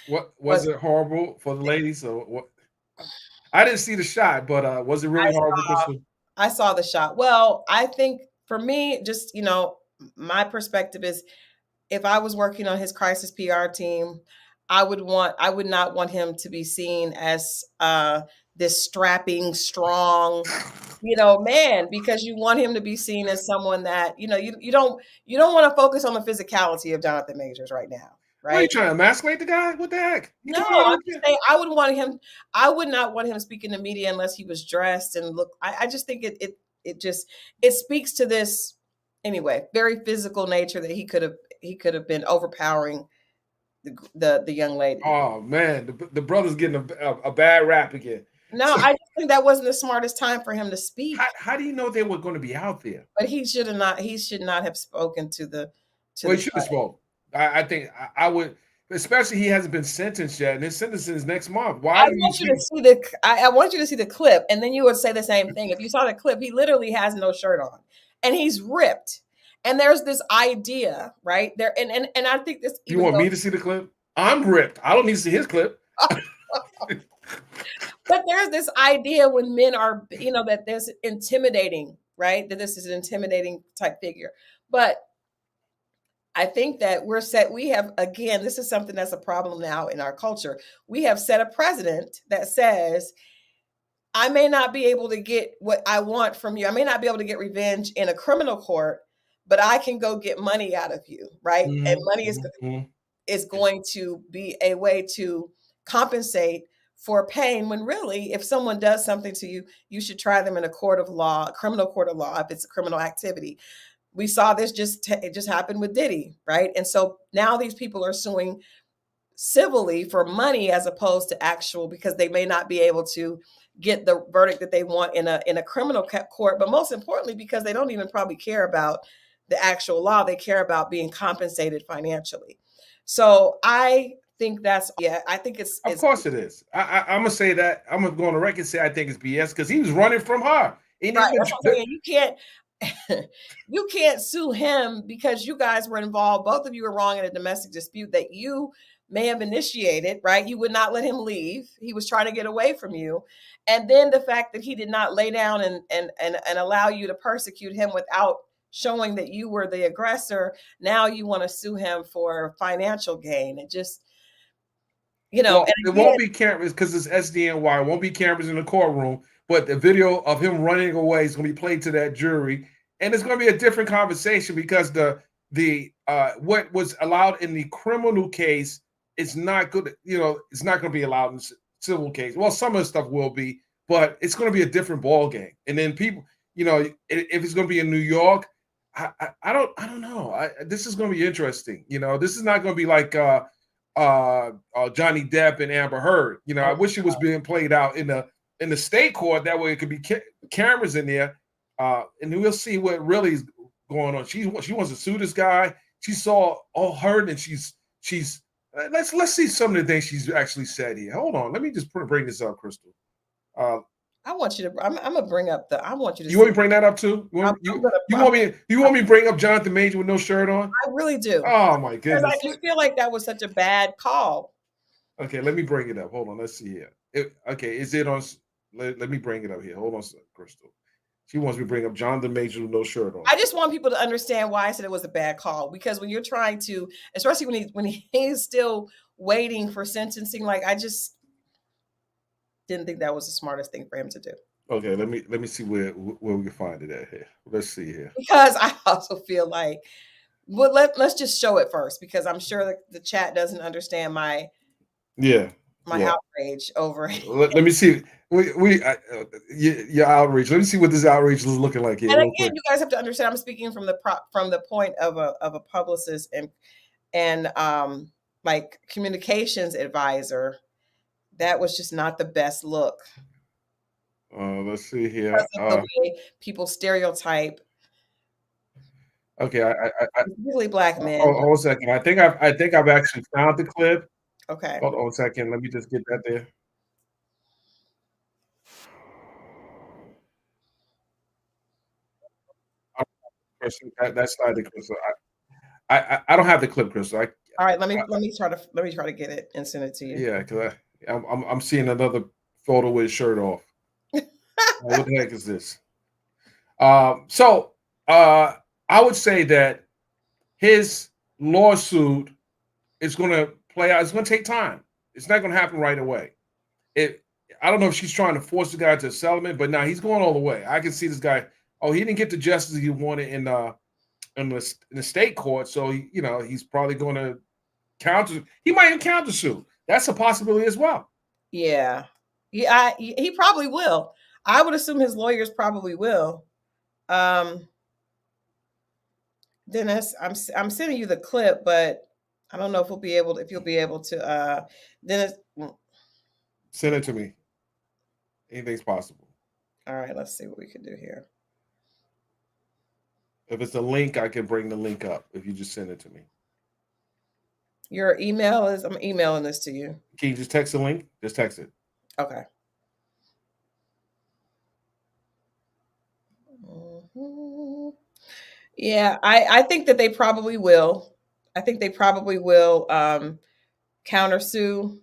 What was it horrible for the ladies? Or what? I didn't see the shot, but was it really horrible? I saw the shot. Well, I think for me, just my perspective is, if I was working on his crisis PR team, I would not want him to be seen as this strapping, strong, man, because you want him to be seen as someone that, you don't want to focus on the physicality of Jonathan Majors right now. Right? Are you trying to emasculate the guy? What the heck? No, I'm just saying I would not want him speaking to media unless he was dressed and look. I just think it speaks to this anyway, very physical nature that he could have been overpowering the young lady. Oh man, the brother's getting a bad rap again. No, I just think that wasn't the smartest time for him to speak. How do you know they were going to be out there? But he should not have spoken to the. Well, he should have spoken. I think I would, especially he hasn't been sentenced yet, and his sentence is next month. I want you to see the clip, and then you would say the same thing. If you saw the clip, he literally has no shirt on, and he's ripped. And there's this idea, right there, and I think this. You want me to see the clip? I'm ripped. I don't need to see his clip. But there's this idea when men are, that there's intimidating, right? That this is an intimidating type figure. But I think that we have, again, this is something that's a problem now in our culture. We have set a precedent that says I may not be able to get what I want from you. I may not be able to get revenge in a criminal court, but I can go get money out of you, right? And money is going to be a way to compensate for pain, when really, if someone does something to you, you should try them in a court of law, a criminal court of law, if it's a criminal activity. We saw this it just happened with Diddy, right? And so now these people are suing civilly for money as opposed to actual, because they may not be able to get the verdict that they want in a criminal court, but most importantly, because they don't even probably care about the actual law. They care about being compensated financially. So I think I think it's Of course it is. I'm gonna say that. I'm gonna go on the record and say I think it's BS because he was running from her. Right, that's what I'm saying. You can't you can't sue him because you guys were involved. Both of you were wrong in a domestic dispute that you may have initiated, right? You would not let him leave. He was trying to get away from you. And then the fact that he did not lay down and allow you to persecute him without showing that you were the aggressor. Now you want to sue him for financial gain. It just, well, it won't be cameras because it's SDNY. It won't be cameras in the courtroom, but the video of him running away is going to be played to that jury, and it's going to be a different conversation because the what was allowed in the criminal case is not good. It's not going to be allowed in civil case. Well, some of the stuff will be, but it's going to be a different ball game. And then people, if it's going to be in New York, I don't know. This is going to be interesting. This is not going to be like Johnny Depp and Amber Heard. I wish it was being played out in the state court. That way it could be cameras in there, and we'll see what really is going on. She wants to sue this guy. She saw all her, and she's. Let's see some of the things she's actually said here. Hold on, let me just bring this up, Crystal. I want you to. I'm gonna bring up I want you to. You want me to bring that up too? You want me to bring up Jonathan Major with no shirt on? I really do. Oh my goodness! I just feel like that was such a bad call. Okay, let me bring it up. Hold on, let's see here. Is it on? Let me bring it up here. Hold on, Crystal. She wants me to bring up Jonathan Major with no shirt on. I just want people to understand why I said it was a bad call, because when you're trying to, especially when he's still waiting for sentencing, like I just didn't think that was the smartest thing for him to do. Okay, let me see where we can find it at here. Let's see here. Because I also feel like, well, let's just show it first, because I'm sure that the chat doesn't understand my outrage over it. Let me see. Your outrage. Let me see what this outrage is looking like here. And again, you guys have to understand, I'm speaking from the point of a publicist and like communications advisor. That was just not the best look. Let's see here. Because of the way people stereotype. Okay, really black men. Hold a second. I think I've actually found the clip. Okay. Hold on a second. Let me just get that there. That's not the clip. I don't have the clip, Crystal. All right, let me try to get it and send it to you. Yeah, because I'm seeing another photo with his shirt off. What the heck is this? So I would say that his lawsuit is going to play out. It's going to take time. It's not going to happen right away. I don't know if she's trying to force the guy to a settlement, but now he's going all the way. I can see this guy. Oh, he didn't get the justice he wanted in the state court, so he's probably going to counter. He might even countersue. That's a possibility as well. Yeah, he probably will. I would assume his lawyers probably will. Dennis, I'm sending you the clip, but I don't know if you'll be able to. Dennis, send it to me. Anything's possible. All right, let's see what we can do here. If it's a link, I can bring the link up. If you just send it to me. Your email is, I'm emailing this to you. Can you just text the link? Just text it. Okay. Yeah, I think that they probably will. I think they probably will countersue.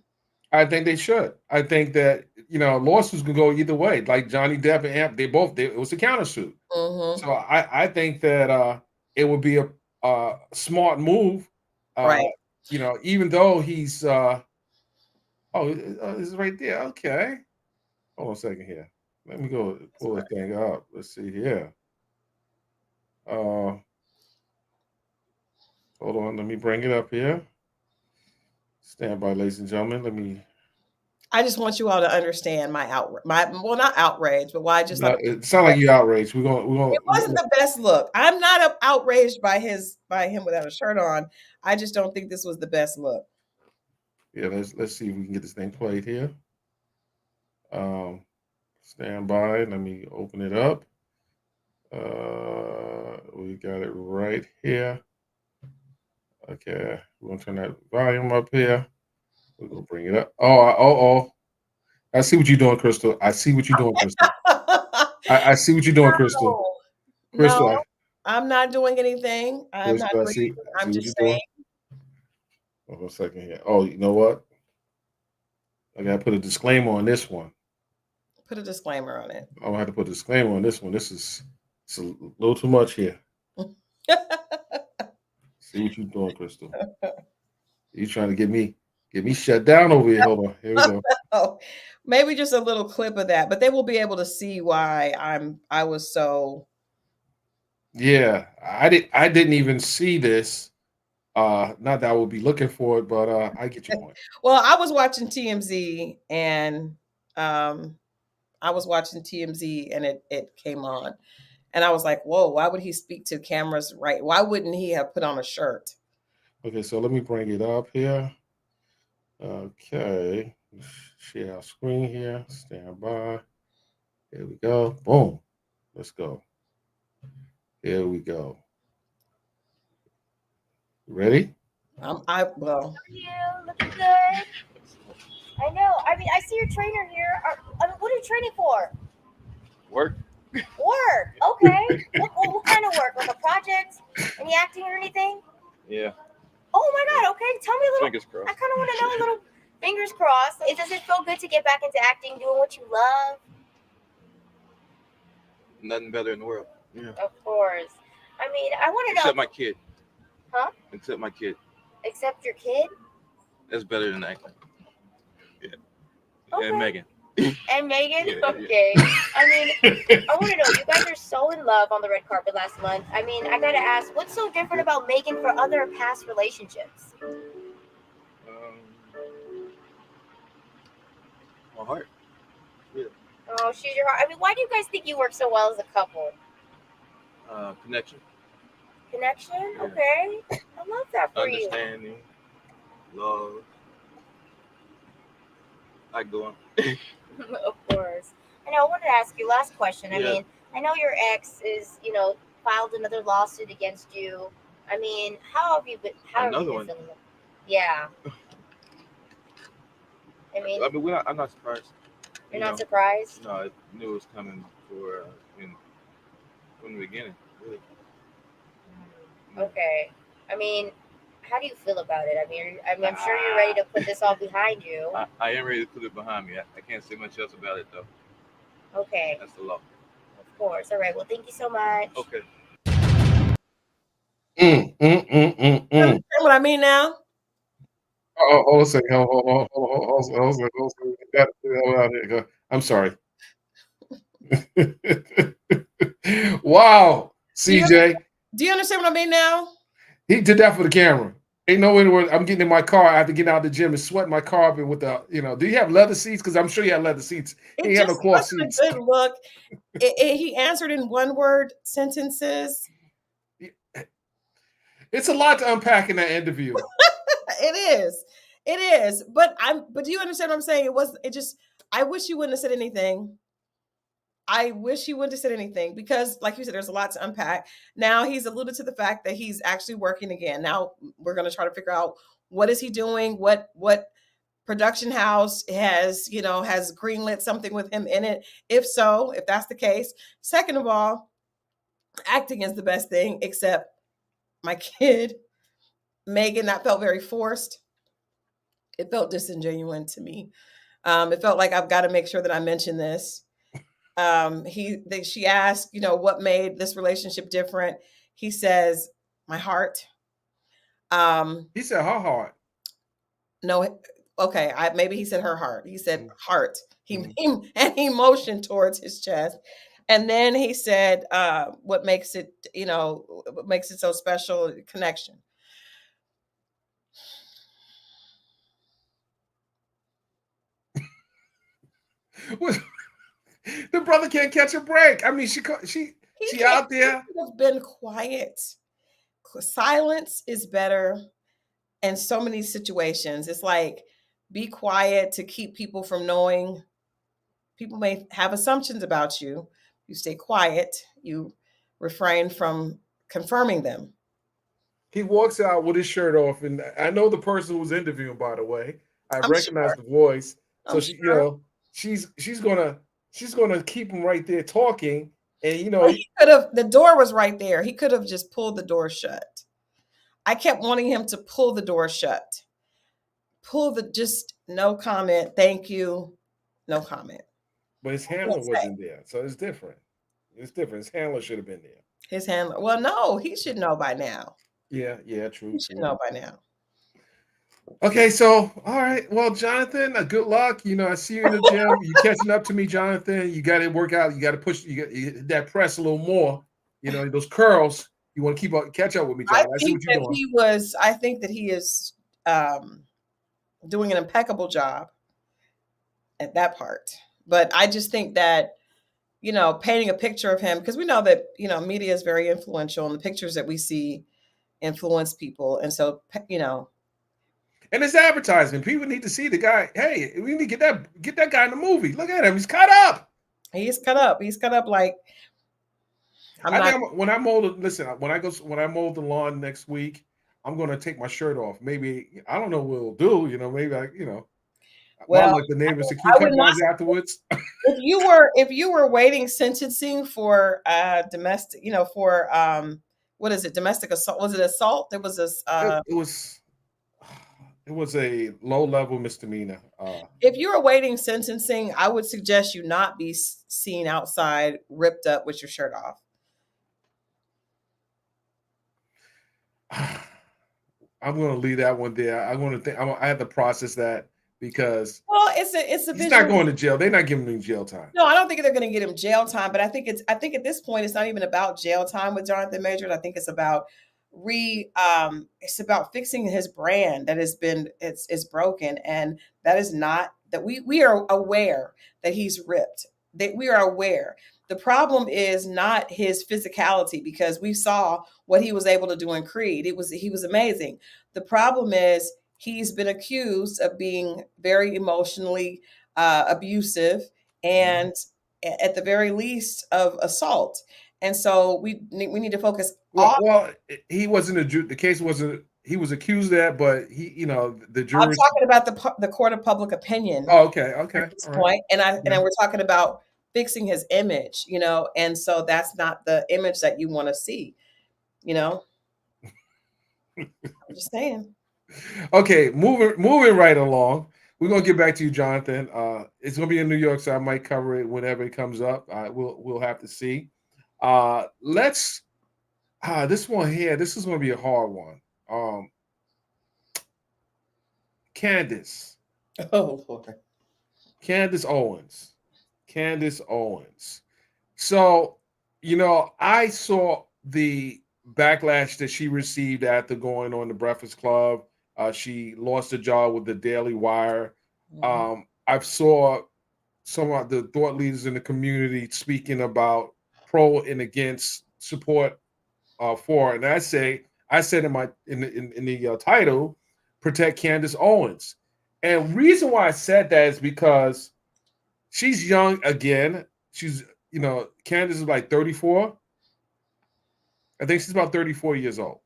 I think they should. I think that lawsuits can go either way. Like Johnny Depp and Amp, it was a countersuit. Mm-hmm. So I think that it would be a smart move. Right. Even though he's it's right there. Okay. Hold on a second here. Let me go pull this thing up. Let's see here. Hold on. Let me bring it up here. Stand by, ladies and gentlemen. Let me. I just want you all to understand my well, not outrage, but why I just thought It sounds like you outraged. We're gonna. it wasn't the best look. I'm not outraged by him without a shirt on. I just don't think this was the best look. Yeah, let's see if we can get this thing played here. Stand by. Let me open it up. We got it right here. Okay, we're gonna turn that volume up here. We're gonna bring it up. Oh! I see what you're doing, Crystal. I see what you're doing, Crystal. I see what you're doing, Crystal. Crystal, No, I'm not doing anything. I'm not Crystal, I doing see anything. I'm what just you're saying. doing. Hold on a second here. Oh, you know what? I gotta put a disclaimer on this one. Put a disclaimer on it. I'm gonna have to put a disclaimer on this one. It's a little too much here. See what you're doing, Crystal. You trying to get me shut down over here. Hold on. Here we go. Oh, maybe just a little clip of that, but they will be able to see why I was so. Yeah, I didn't even see this. Not that I would be looking for it, but I get your point. Well, I was watching TMZ and it came on. And I was like, whoa, why would he speak to cameras right? Why wouldn't he have put on a shirt? Okay, so let me bring it up here. Okay, share our screen here. Stand by. Here we go. Boom. Let's go. Here we go. Ready? Well. You looking good. I know. I mean, I see your trainer here. What are you training for? Work. Work. Okay. what kind of work? Like a project? Any acting or anything? Yeah. Oh my God. Okay. Tell me a little. Fingers crossed. I kind of want to know a little. Fingers crossed. Does it feel good to get back into acting, doing what you love? Nothing better in the world. Yeah. Of course. I mean, I want to know. Except my kid. Huh? Except my kid. Except your kid? That's better than acting. Yeah. Okay. And Megan. And Megan? Yeah, okay. I mean, I want to know, you guys are so in love on the red carpet last month. I mean, I got to ask, what's so different about Megan for other past relationships? My heart. Yeah. Oh, she's your heart. I mean, why do you guys think you work so well as a couple? Connection. Connection? Yeah. Okay. I love that for you. Understanding. Love. I go on. Of course. I know, I wanted to ask you, last question. I Yeah. mean, I know your ex is, filed another lawsuit against you. I mean, how have you been Another feeling? Yeah. I mean, I'm not surprised. you're not surprised? No, I knew it was coming from the beginning. Really. Okay. I mean, how do you feel about it? I mean, I'm sure you're ready to put this all behind you. I am ready to put it behind me. I can't say much else about it, though. Okay. That's the law. Of course. All right. Well, thank you so much. Okay. You understand what I mean now? Hold a second. Hold a second. Get the hell out of here. I'm sorry. Wow, CJ. Do you understand what I mean now? He did that for the camera. Ain't no anywhere. I'm getting in my car after getting out of the gym and sweating my car up and with the, do you have leather seats? Because I'm sure you have leather seats. He had no cloth seats. A good look. He answered in one word sentences. It's a lot to unpack in that interview. It is. But do you understand what I'm saying? I wish you wouldn't have said anything. Because, like you said, there's a lot to unpack. Now he's alluded to the fact that he's actually working again. Now we're going to try to figure out what is he doing, what production house has greenlit something with him in it. If that's the case. Second of all, acting is the best thing, except my kid, Megan, that felt very forced. It felt disingenuous to me. It felt like I've got to make sure that I mention this. She asked, what made this relationship different? He says, my heart. He said her heart. No, okay, maybe he said her heart. He said heart. Mhm. He motioned towards his chest. And then he said, what makes it, what makes it so special, connection. The brother can't catch a break. I mean, she out there. He could have been quiet. Silence is better in so many situations. It's like, be quiet to keep people from knowing. People may have assumptions about you. You stay quiet. You refrain from confirming them. He walks out with his shirt off, and I know the person who was interviewing, by the way. I I'm recognize sure. the voice. So I'm she, sure. she's gonna keep him right there talking, and Well, he could have. The door was right there. He could have just pulled the door shut. I kept wanting him to pull the door shut. Just no comment. Thank you. No comment. but his handler wasn't there, so it's different. It's different. His handler should have been there. His handler. Well, no, he should know by now. Yeah, true. He should know by now. Okay, so all right. Well, Jonathan, good luck. I see you in the gym. You catching up to me, Jonathan. You got to work out. You got to push. You got that press a little more. Those curls. You want to catch up with me, Jonathan. I see what you're doing. I think that he is doing an impeccable job at that part. But I just think that, painting a picture of him, because we know that, media is very influential, and the pictures that we see influence people. And so, and it's advertising. People need to see the guy. Hey, we need to get that guy in the movie. Look at him. He's cut up. He's cut up. He's cut up like. When I mow the lawn next week, I'm going to take my shirt off. Maybe I don't know what it'll do. Maybe well, like the neighbors to keep cutting afterwards. If you were waiting sentencing for domestic, what is it? Domestic assault? Was it assault? There was it was a low-level misdemeanor. If you were waiting sentencing, I would suggest you not be seen outside ripped up with your shirt off. I'm going to leave that one there. I have to process that because it's a he's not going to jail. They're not giving him jail time. No, I don't think they're going to get him jail time. But I think at this point it's not even about jail time with Jonathan Majors. I think it's about fixing his brand that has been it's broken, and that is not that we are aware that he's ripped. That we are aware. The problem is not his physicality, because we saw what he was able to do in Creed. He was amazing. The problem is he's been accused of being very emotionally abusive, and at the very least of assault. And so we need to focus. Well, he wasn't the case wasn't. He was accused of that, but the jury. I'm talking about the court of public opinion. Oh, okay. At this point, and we're talking about fixing his image, and so that's not the image that you want to see, I'm just saying. Okay, moving right along. We're gonna get back to you, Jonathan. It's gonna be in New York, so I might cover it whenever it comes up. We'll have to see. This one here. This is gonna be a hard one. Candace. Oh Lord. Candace Owens. So, I saw the backlash that she received after going on the Breakfast Club. She lost a job with the Daily Wire. I saw some of the thought leaders in the community speaking about pro and against support for, and I said in the title, protect Candace Owens. And reason why I said that is because she's young again. She's, Candace is like 34. I think she's about 34 years old,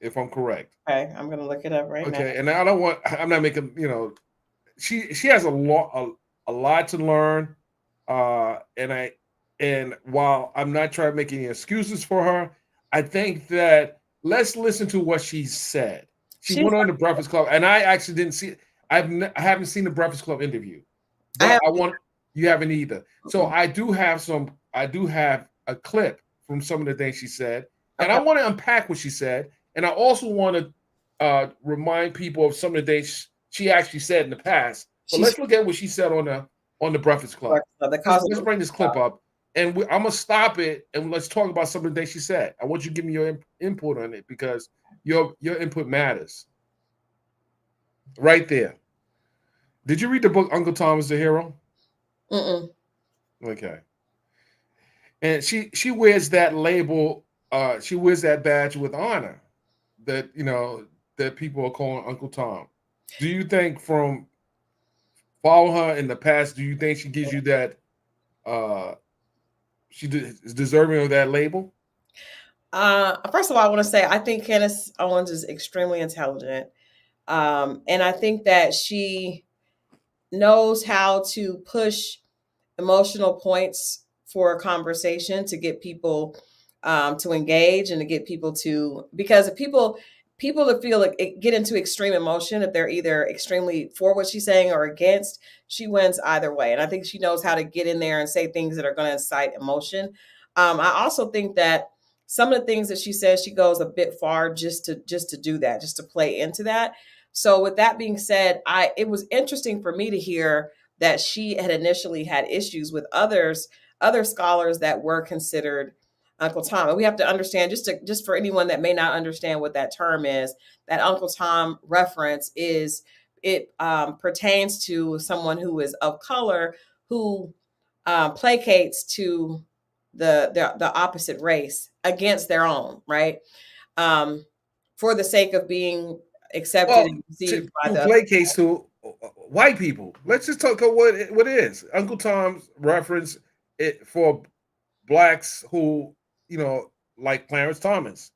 if I'm correct. Okay, I'm gonna look it up right now. Okay, and I'm not making, she has a lot to learn. And while I'm not trying to make any excuses for her, I think that let's listen to what she said. She went on the Breakfast Club, and I actually didn't see. I haven't seen the Breakfast Club interview. But you haven't either. So I do have a clip from some of the things she said, and I want to unpack what she said, and I also want to remind people of some of the things she actually said in the past. But let's look at what she said on the Breakfast Club. Let's bring this clip up, and I'm gonna stop it, and let's talk about some of the things she said. I want you to give me your input on it because your input matters. Right there. Did you read the book Uncle Tom is the Hero? Okay. And she wears that label. She wears that badge with honor. That that people are calling Uncle Tom. Do you think from following her in the past, do you think she gives you that she is deserving of that label? First of all, I want to say I think Candace Owens is extremely intelligent. And I think that she knows how to push emotional points for a conversation to get people to engage and to get people to, because if people that feel like get into extreme emotion, if they're either extremely for what she's saying or against, she wins either way. And I think she knows how to get in there and say things that are going to incite emotion. I also think that some of the things that she says, she goes a bit far just to do that, just to play into that. So with that being said, it was interesting for me to hear that she had initially had issues with other scholars that were considered Uncle Tom. And we have to understand, just for anyone that may not understand what that term is, that Uncle Tom reference is, it pertains to someone who is of color who placates to the opposite race against their own, right? For the sake of being accepted and received by the placates to white people. Let's just talk about what it is. Uncle Tom's reference it for blacks who, like Clarence Thomas,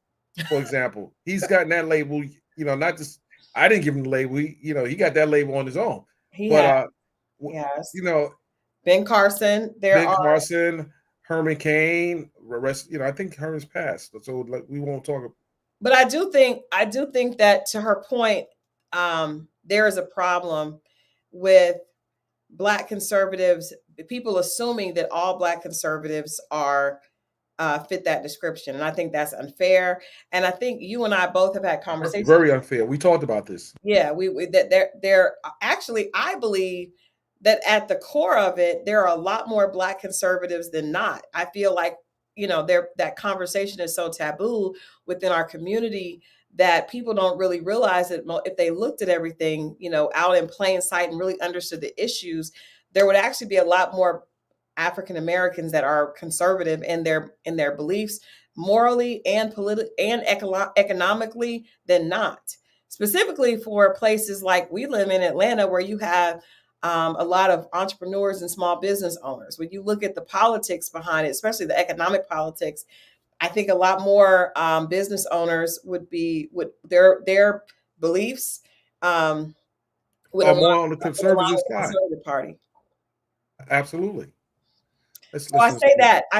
for example. He's gotten that label, not just, I didn't give him the label, he got that label on his own. Yes. Ben Carson, Carson, Herman Cain, I think Herman's passed. So we won't talk about. But I do think that, to her point, there is a problem with Black conservatives, people assuming that all Black conservatives are fit that description. And I think that's unfair. And I think you and I both have had conversations. Very unfair. We talked about this. Yeah, that they're actually, I believe that at the core of it, there are a lot more Black conservatives than not. I feel like, that conversation is so taboo within our community that people don't really realize that if they looked at everything, out in plain sight and really understood the issues, there would actually be a lot more African Americans that are conservative in their beliefs, morally and politically and economically than not. Specifically for places like we live in Atlanta, where you have a lot of entrepreneurs and small business owners. When you look at the politics behind it, especially the economic politics, I think a lot more business owners would their beliefs would more on the conservative party. Absolutely. So I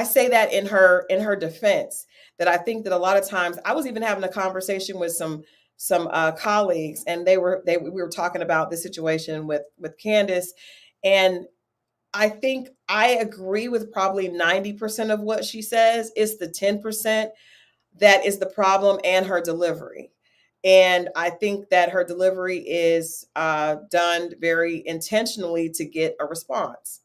say that in her defense, that I think that a lot of times, I was even having a conversation with some colleagues, and we were talking about the situation with Candace, and I think I agree with probably 90% of what she says. It's the 10% that is the problem, and her delivery. And I think that her delivery is done very intentionally to get a response,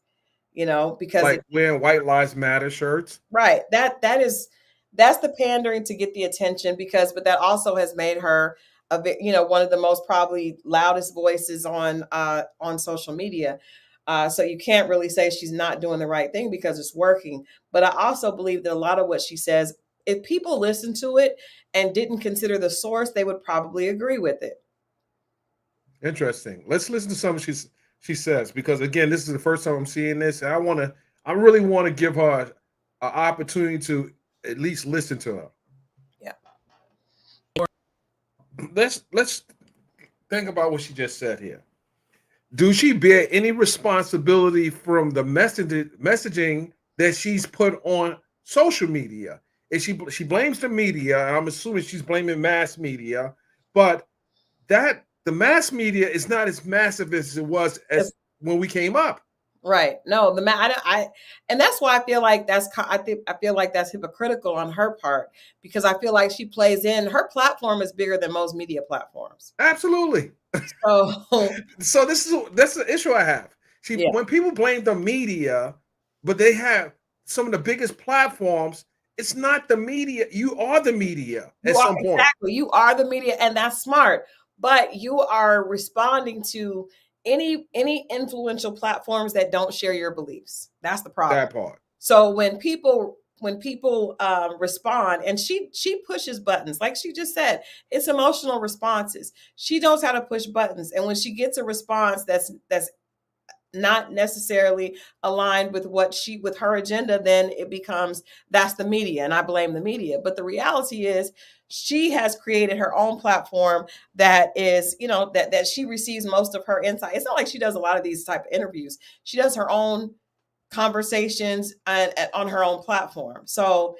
because like wearing White Lives Matter shirts. Right. That's the pandering to get the attention, but that also has made her one of the most probably loudest voices on social media. So you can't really say she's not doing the right thing because it's working. But I also believe that a lot of what she says, if people listen to it and didn't consider the source, they would probably agree with it. Interesting. Let's listen to something she says, because again, this is the first time I'm seeing this, and I really want to give her an opportunity to at least listen to her. Yeah. Let's think about what she just said here. Do she bear any responsibility from the messaging that she's put on social media? And she blames the media, and I'm assuming she's blaming mass media, but the mass media is not as massive as it was when we came up. Right. No, and that's why I feel like I feel like that's hypocritical on her part, because I feel like she plays in, her platform is bigger than most media platforms. Absolutely. So So that's the issue I have. See, yeah. when people blame the media, but they have some of the biggest platforms, it's not the media. You are the media You at are some point. exactly. You are the media, and that's smart. But you are responding to any influential platforms that don't share your beliefs. That's the problem. That part. So when people respond, and she pushes buttons, like she just said, it's emotional responses. She knows how to push buttons, and when she gets a response that's not necessarily aligned with with her agenda, then it becomes, that's the media, and I blame the media. But the reality is she has created her own platform that is, that she receives most of her insight. It's not like she does a lot of these type of interviews. She does her own conversations on her own platform. So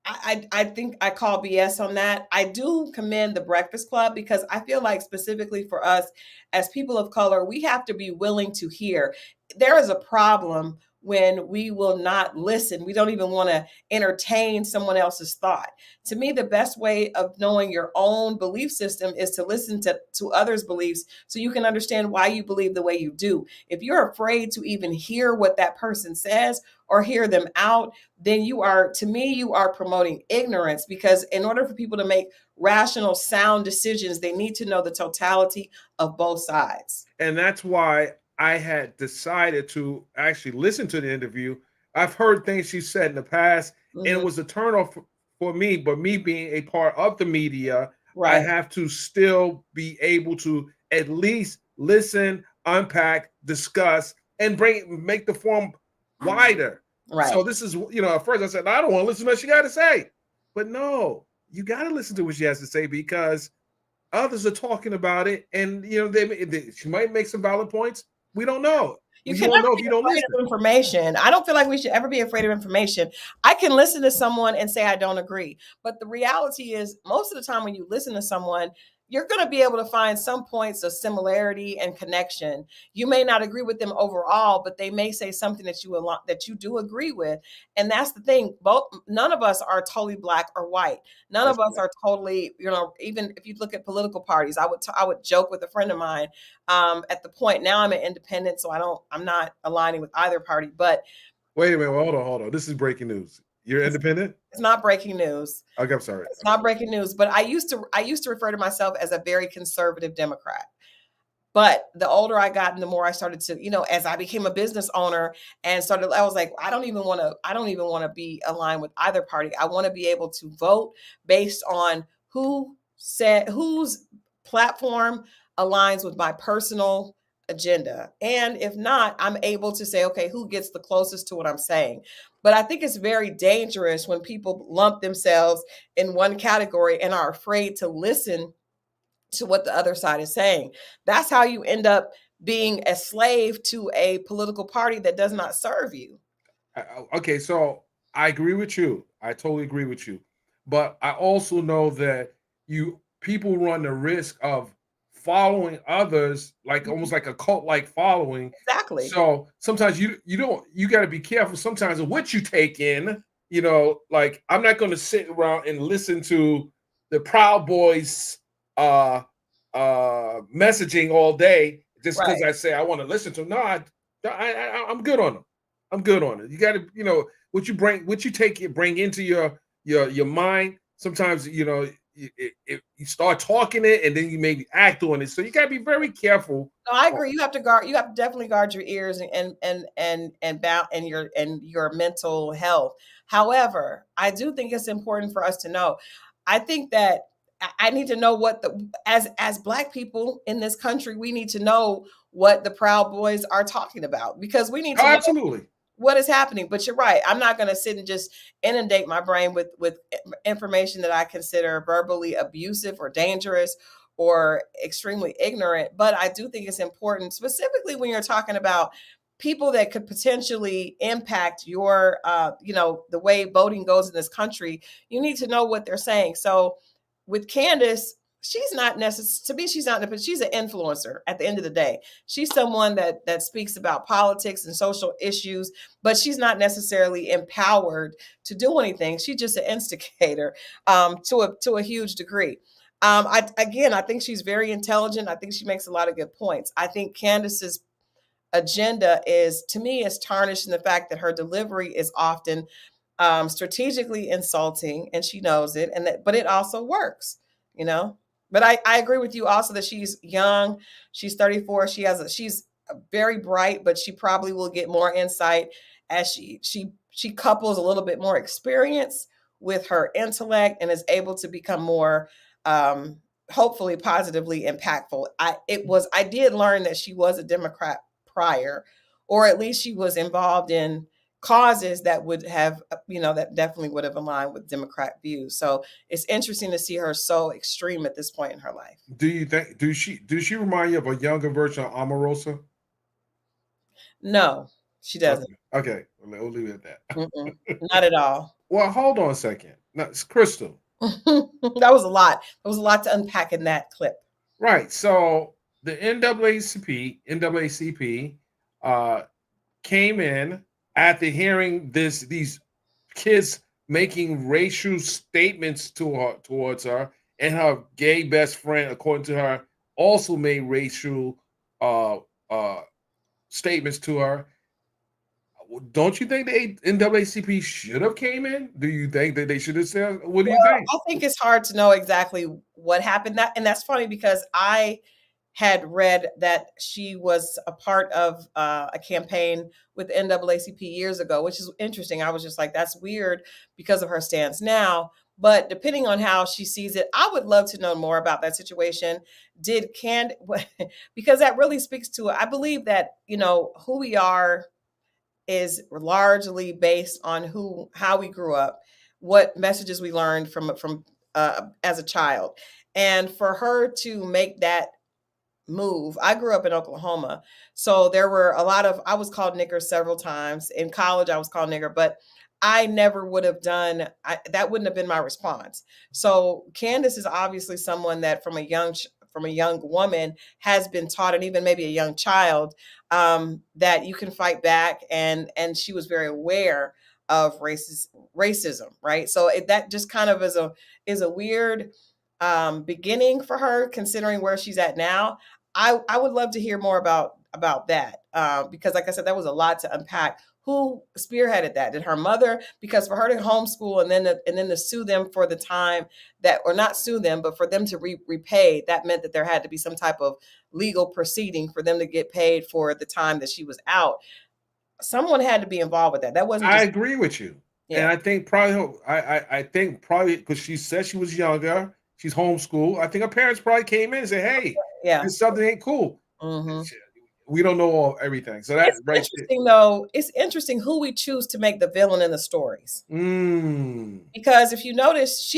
I think I call BS on that. I do commend the Breakfast Club, because I feel like specifically for us as people of color, we have to be willing to hear. There is a problem when we will not listen. We don't even want to entertain someone else's thought. To me, the best way of knowing your own belief system is to listen to others' beliefs, so you can understand why you believe the way you do. If you're afraid to even hear what that person says or hear them out, then you are promoting ignorance, because in order for people to make rational, sound decisions, they need to know the totality of both sides. And that's why I had decided to actually listen to the interview. I've heard things she said in the past, and it was a turnoff for me. But me being a part of the media, I Right. have to still be able to at least listen, unpack, discuss, and make the form wider. Right. So this is, at first I said, I don't want to listen to what she got to say. But no, you got to listen to what she has to say, because others are talking about it, and she might make some valid points. We don't know. You You can won't never know if be you don't afraid listen. of information. I don't feel like we should ever be afraid of information. I can listen to someone and say I don't agree. But the reality is, most of the time when you listen to someone, you're going to be able to find some points of similarity and connection. You may not agree with them overall, but they may say something that you do agree with. And that's the thing. None of us are totally black or white. None of us are totally, even if you look at political parties, I would joke with a friend of mine, at the point now I'm an independent, so I'm not aligning with either party. But wait a minute, hold on. This is breaking news. You're independent? It's not breaking news. Okay, I'm sorry. It's not breaking news. But I used to refer to myself as a very conservative Democrat. But the older I got and the more I started to, as I became a business owner and I was like, I don't even want to be aligned with either party. I want to be able to vote based on whose platform aligns with my personal agenda. And if not, I'm able to say, okay, who gets the closest to what I'm saying? But I think it's very dangerous when people lump themselves in one category and are afraid to listen to what the other side is saying. That's how you end up being a slave to a political party that does not serve you. Okay, so I agree with you. I totally agree with you. But I also know that people run the risk of following others, like almost like a cult like following. Exactly. So sometimes you got to be careful sometimes of what you take in. Like I'm not going to sit around and listen to the Proud Boys messaging all day just because I say I want to listen to them. No, I'm good on them. I'm good on it. You got to, what you bring into your mind. Sometimes, you start talking it and then you maybe act on it. So you got to be very careful. No, I agree. You have to definitely guard your ears and your mental health. However, I do think it's important for us to know. I think that I need to know as Black people in this country, we need to know what the Proud Boys are talking about, because we need to know absolutely what is happening. But you're right. I'm not going to sit and just inundate my brain with information that I consider verbally abusive or dangerous or extremely ignorant. But I do think it's important, specifically when you're talking about people that could potentially impact your, the way voting goes in this country. You need to know what they're saying. So with Candace, she's not necessary to me. She's not, but she's an influencer at the end of the day. She's someone that speaks about politics and social issues, but she's not necessarily empowered to do anything. She's just an instigator to a huge degree. I think she's very intelligent. I think she makes a lot of good points. I think Candace's agenda is, to me, is tarnished in the fact that her delivery is often strategically insulting, and she knows it, but it also works, you know. But I agree with you also that she's young. She's 34. She's very bright, but she probably will get more insight as she couples a little bit more experience with her intellect and is able to become more hopefully positively impactful. I did learn that she was a Democrat prior, or at least she was involved in causes that would have, that definitely would have aligned with Democrat views. So it's interesting to see her so extreme at this point in her life. Do you think does she remind you of a younger version of Omarosa? No, she doesn't. Okay. We'll leave it at that. Not at all. Well, hold on a second. No, it's Crystal. That was a lot. There was a lot to unpack in that clip. Right. So the NAACP came in after hearing these kids making racial statements towards her, and her gay best friend, according to her, also made racial statements to her. Don't you think the NAACP should have came in? Do you think that they should have said? What do you think? I think it's hard to know exactly what happened. And that's funny because I had read that she was a part of a campaign with NAACP years ago, which is interesting. I was just like, that's weird because of her stance now. But depending on how she sees it, I would love to know more about that situation. Because that really speaks to it. I believe that, who we are is largely based on how we grew up, what messages we learned from as a child. And for her to make that move, I grew up in Oklahoma. So there were I was called nigger several times. In college, I was called nigger, but I never would have that wouldn't have been my response. So Candace is obviously someone that from a young woman has been taught, and even maybe a young child, that you can fight back. And she was very aware of racism, right? So that just kind of is a weird beginning for her, considering where she's at now. I would love to hear more about that because, like I said, that was a lot to unpack. Who spearheaded that? Did her mother? Because for her to homeschool and then to sue them for the time or not sue them, but for them to repay, that meant that there had to be some type of legal proceeding for them to get paid for the time that she was out. Someone had to be involved with that. That wasn't. I agree with you, yeah. And I think probably because she said she was younger, she's homeschooled. I think her parents probably came in and said, "Hey, this something ain't cool." Mm-hmm. We don't know everything. So that's right. Interesting, though. It's interesting who we choose to make the villain in the stories. Because if you notice,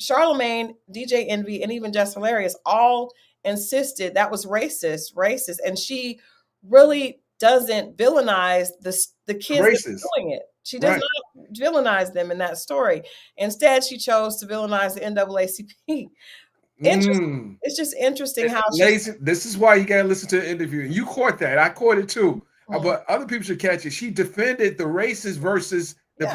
Charlemagne, DJ Envy, and even Just Hilarious all insisted that was racist, and she really doesn't villainize the kids that are doing it. She does not villainize them in that story. Instead, she chose to villainize the NAACP. Interesting. It's just interesting how this is why you gotta listen to the interview. You caught that. I caught it too. But other people should catch it. She defended the racist versus the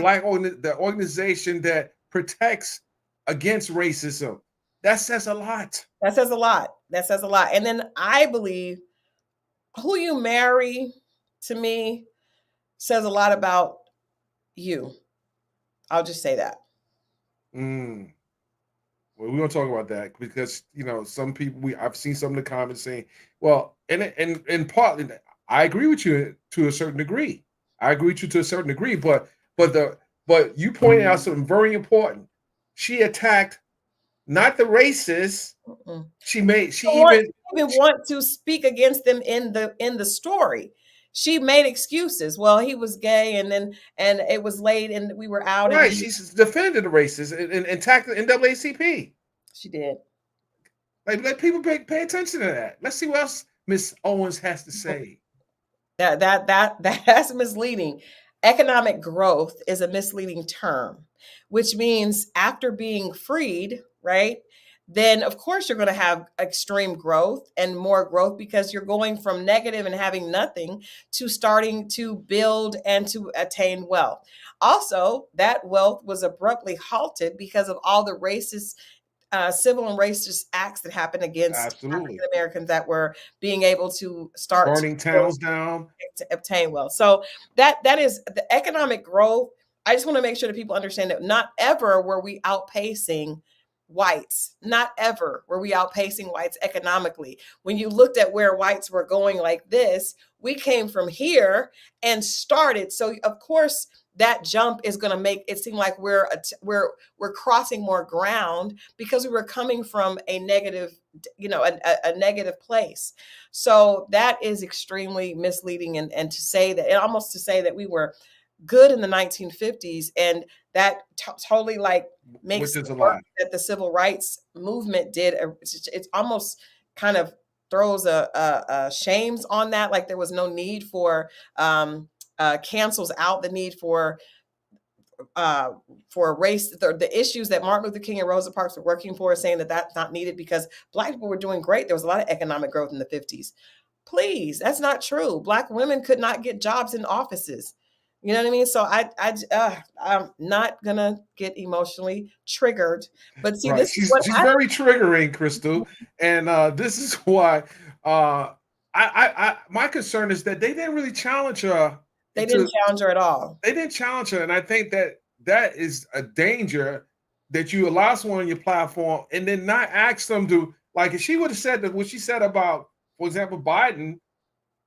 the organization that protects against racism. That says a lot. That says a lot. And then I believe who you marry, to me, says a lot about you. I'll just say that. Well, we're gonna talk about that because some people I've seen some of the comments saying, well, and partly I agree with you to a certain degree. But you pointed out something very important. She attacked not the racists. She even want to speak against them in the story. She made excuses. Well, he was gay, and it was late, and we were out. Right, she defended the racists and attacked the NAACP. She did. Let people pay attention to that. Let's see what else Miss Owens has to say. That's misleading. Economic growth is a misleading term, which means after being freed, right? then of course you're going to have extreme growth and more growth, because you're going from negative and having nothing to starting to build and to attain wealth. Also, that wealth was abruptly halted because of all the racist civil and racist acts that happened against Absolutely. African Americans that were being able to start Burning to towns down. to obtain wealth. So that is the economic growth. I just want to make sure that people understand that not ever were we outpacing whites. Not ever were we outpacing whites economically. When you looked at where whites were going like this, we came from here and started. So of course that jump is going to make it seem like we're crossing more ground, because we were coming from a negative, a negative place. So that is extremely misleading, and to say that, and almost to say that we were good in the 1950s, and that totally like makes Which is the a work lie. that the civil rights movement did. It's almost kind of throws a shames on that, like there was no need for cancels out the need for race, the issues that Martin Luther King and Rosa Parks were working for, saying that that's not needed because Black people were doing great. There was a lot of economic growth in the 50s. Please, that's not true. Black women could not get jobs in offices. You know what I mean? So I'm not gonna get emotionally triggered, but see, Right. this is what She's I, very triggering, Crystal. And this is why my concern is that they didn't really challenge her. they didn't challenge her at all. They didn't challenge her. And I think that is a danger, that you allow someone on your platform and then not ask them to, like, if she would have said that what she said about, for example, Biden,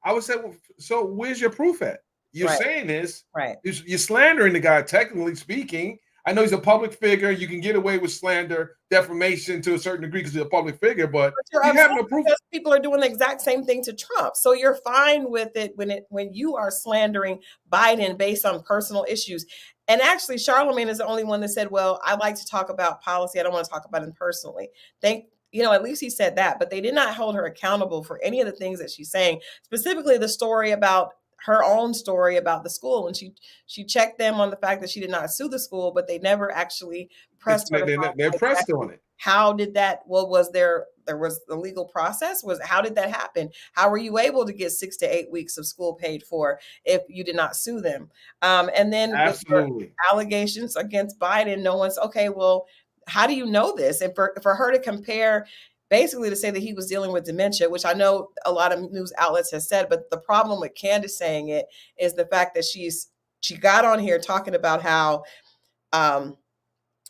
I would say, well, so where's your proof at? You're Right. saying this, Right. you're slandering the guy, technically speaking. I know he's a public figure. You can get away with slander, defamation to a certain degree because he's a public figure, but you're you have upset no proof. because people are doing the exact same thing to Trump. So you're fine with it when you are slandering Biden based on personal issues. And actually, Charlemagne is the only one that said, well, I like to talk about policy. I don't want to talk about him personally. At least he said that, but they did not hold her accountable for any of the things that she's saying, specifically the story about her own story about the school. And she checked them on the fact that she did not sue the school, but they never actually pressed her. They're pressed on it. How did that, was there was the legal process? How did that happen? How were you able to get 6 to 8 weeks of school paid for if you did not sue them? And then Absolutely. allegations against Biden, no one's, okay, well, how do you know this? And for her to compare, basically to say that he was dealing with dementia, which I know a lot of news outlets have said, but the problem with Candace saying it is the fact that she got on here talking about how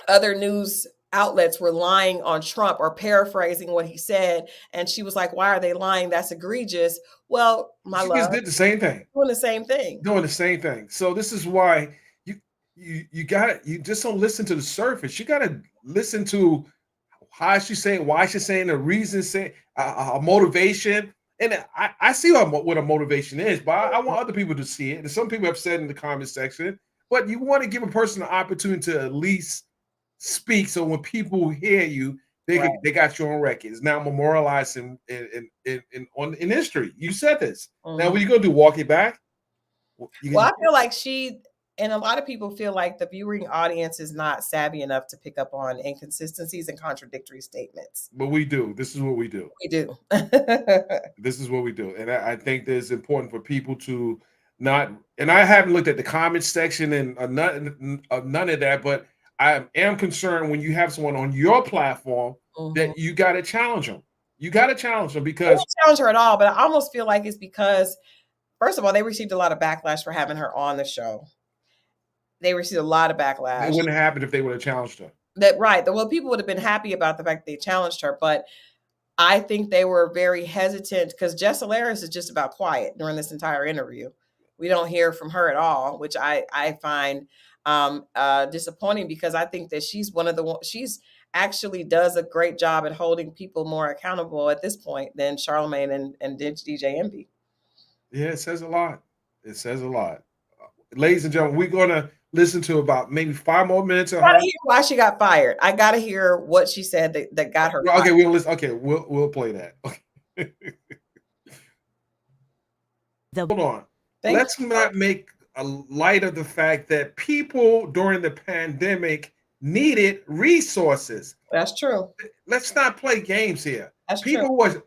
other news outlets were lying on Trump or paraphrasing what he said. And she was like, why are they lying? That's egregious. Well, She just did the same thing. Doing the same thing. So this is why you just don't listen to the surface. You got to listen to how she's saying, why she's saying, the reason, saying a motivation. And I see what a motivation is, but I want other people to see it. And some people have said in the comment section, but you want to give a person an opportunity to at least speak. So when people hear you, they got you on record. It's now memorialized in history. You said this. Mm-hmm. Now, what are you going to do? Walk it back? I feel like and a lot of people feel like the viewing audience is not savvy enough to pick up on inconsistencies and contradictory statements. But we do. This is what we do. We do. This is what we do. And I think that it's important for people to not, and I haven't looked at the comment section and none of that, but I am concerned when you have someone on your platform that you got to challenge them. You got to challenge them because. I don't challenge her at all, but I almost feel like it's because, first of all, they received a lot of backlash for having her on the show. They received a lot of backlash. It wouldn't have happened if they would have challenged her. Well, people would have been happy about the fact that they challenged her, but I think they were very hesitant because Jess Alaris is just about quiet during this entire interview. We don't hear from her at all, which I find disappointing because I think that she's she's actually does a great job at holding people more accountable at this point than Charlemagne and DJ Envy. Yeah, it says a lot. It says a lot. Ladies and gentlemen, we're going to listen to about maybe 5 more minutes of her. Hear why she got fired. I got to hear what she said that got her fired. Okay, we'll listen. Okay, we'll play that. Okay. Hold on. Let's not make a light of the fact that people during the pandemic needed resources. That's true. Let's not play games here. That's People true. was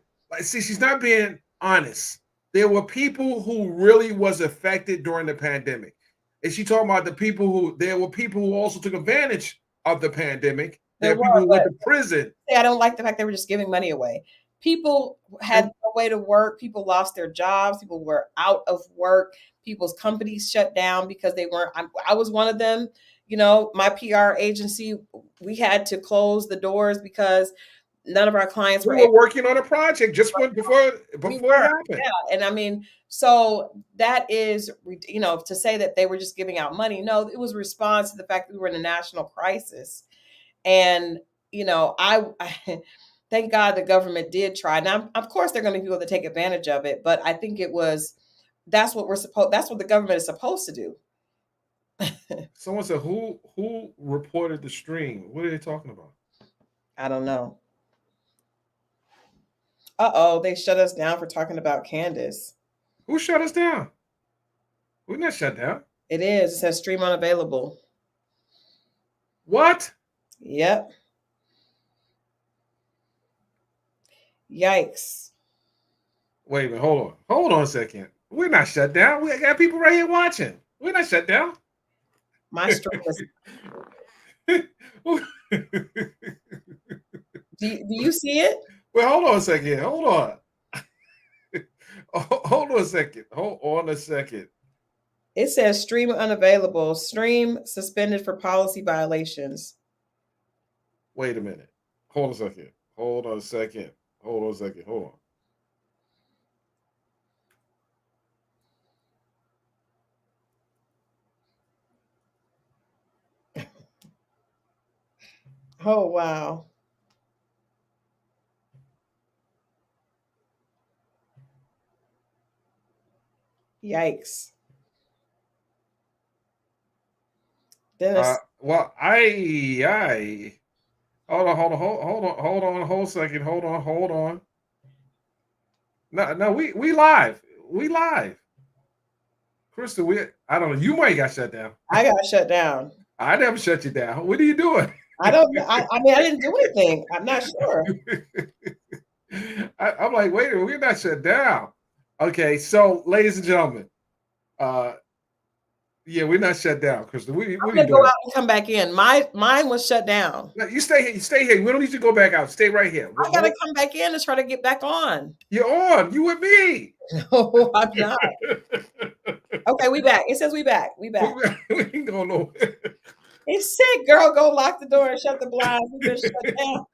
see, she's not being honest. There were people who really was affected during the pandemic. And she talking about there were people who also took advantage of the pandemic. There are people who went to prison. I don't like the fact they were just giving money away. People had no way to work. People lost their jobs. People were out of work. People's companies shut down because they weren't. I was one of them. You know, my PR agency, we had to close the doors because none of our clients were working on a project just before it happened. Yeah. And I mean, so that is, you know, to say that they were just giving out money. No, it was a response to the fact that we were in a national crisis. And, you know, I thank God the government did try. Now, of course, there are going to be people that take advantage of it, but I think that's what the government is supposed to do. Someone said, who reported the stream? What are they talking about? I don't know. Uh-oh, they shut us down for talking about Candace. Who shut us down? We're not shut down. It is. It says stream unavailable. What? Yep. Yikes. Wait a minute. Hold on a second. We're not shut down. We got people right here watching. We're not shut down. My stream is... do you see it? Well, hold on a second. Hold on. Hold on a second. Hold on a second. It says stream unavailable. Stream suspended for policy violations. Wait a minute. Hold on a second. Hold on a second. Hold on a second. Hold on. Oh, wow. Yikes. Well, hold on, hold a second. Hold on. No, we live. We live. Crystal, I don't know. You might got shut down. I got shut down. I never shut you down. What are you doing? I don't know. I mean, I didn't do anything. I'm not sure. I'm like, wait a minute, we're not shut down. Okay, so ladies and gentlemen, yeah, we're not shut down, Crystal. I'm gonna go out and come back in. Mine was shut down. No, you stay here. You stay here. We don't need you to go back out. Stay right here. I gotta come back in to try to get back on. You're on. You with me. No, I'm not. Okay, we back. It says we back. We back. We ain't going nowhere. It's sick, girl. Go lock the door and shut the blinds. We've been shut down.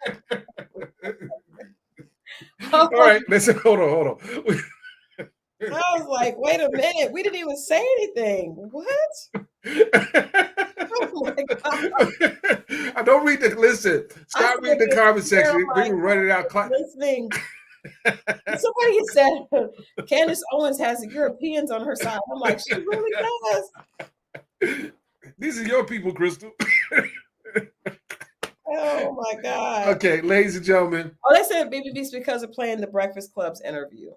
All right, listen. Hold on. I was like, wait a minute. We didn't even say anything. What? Oh my God. I don't read the listen. Stop reading the comment section. We were running out. Listening. Somebody said Candace Owens has Europeans on her side. I'm like, she really does. These are your people, Crystal. Oh my God. Okay, ladies and gentlemen. Oh, they said BBB's because of playing the Breakfast Club's interview.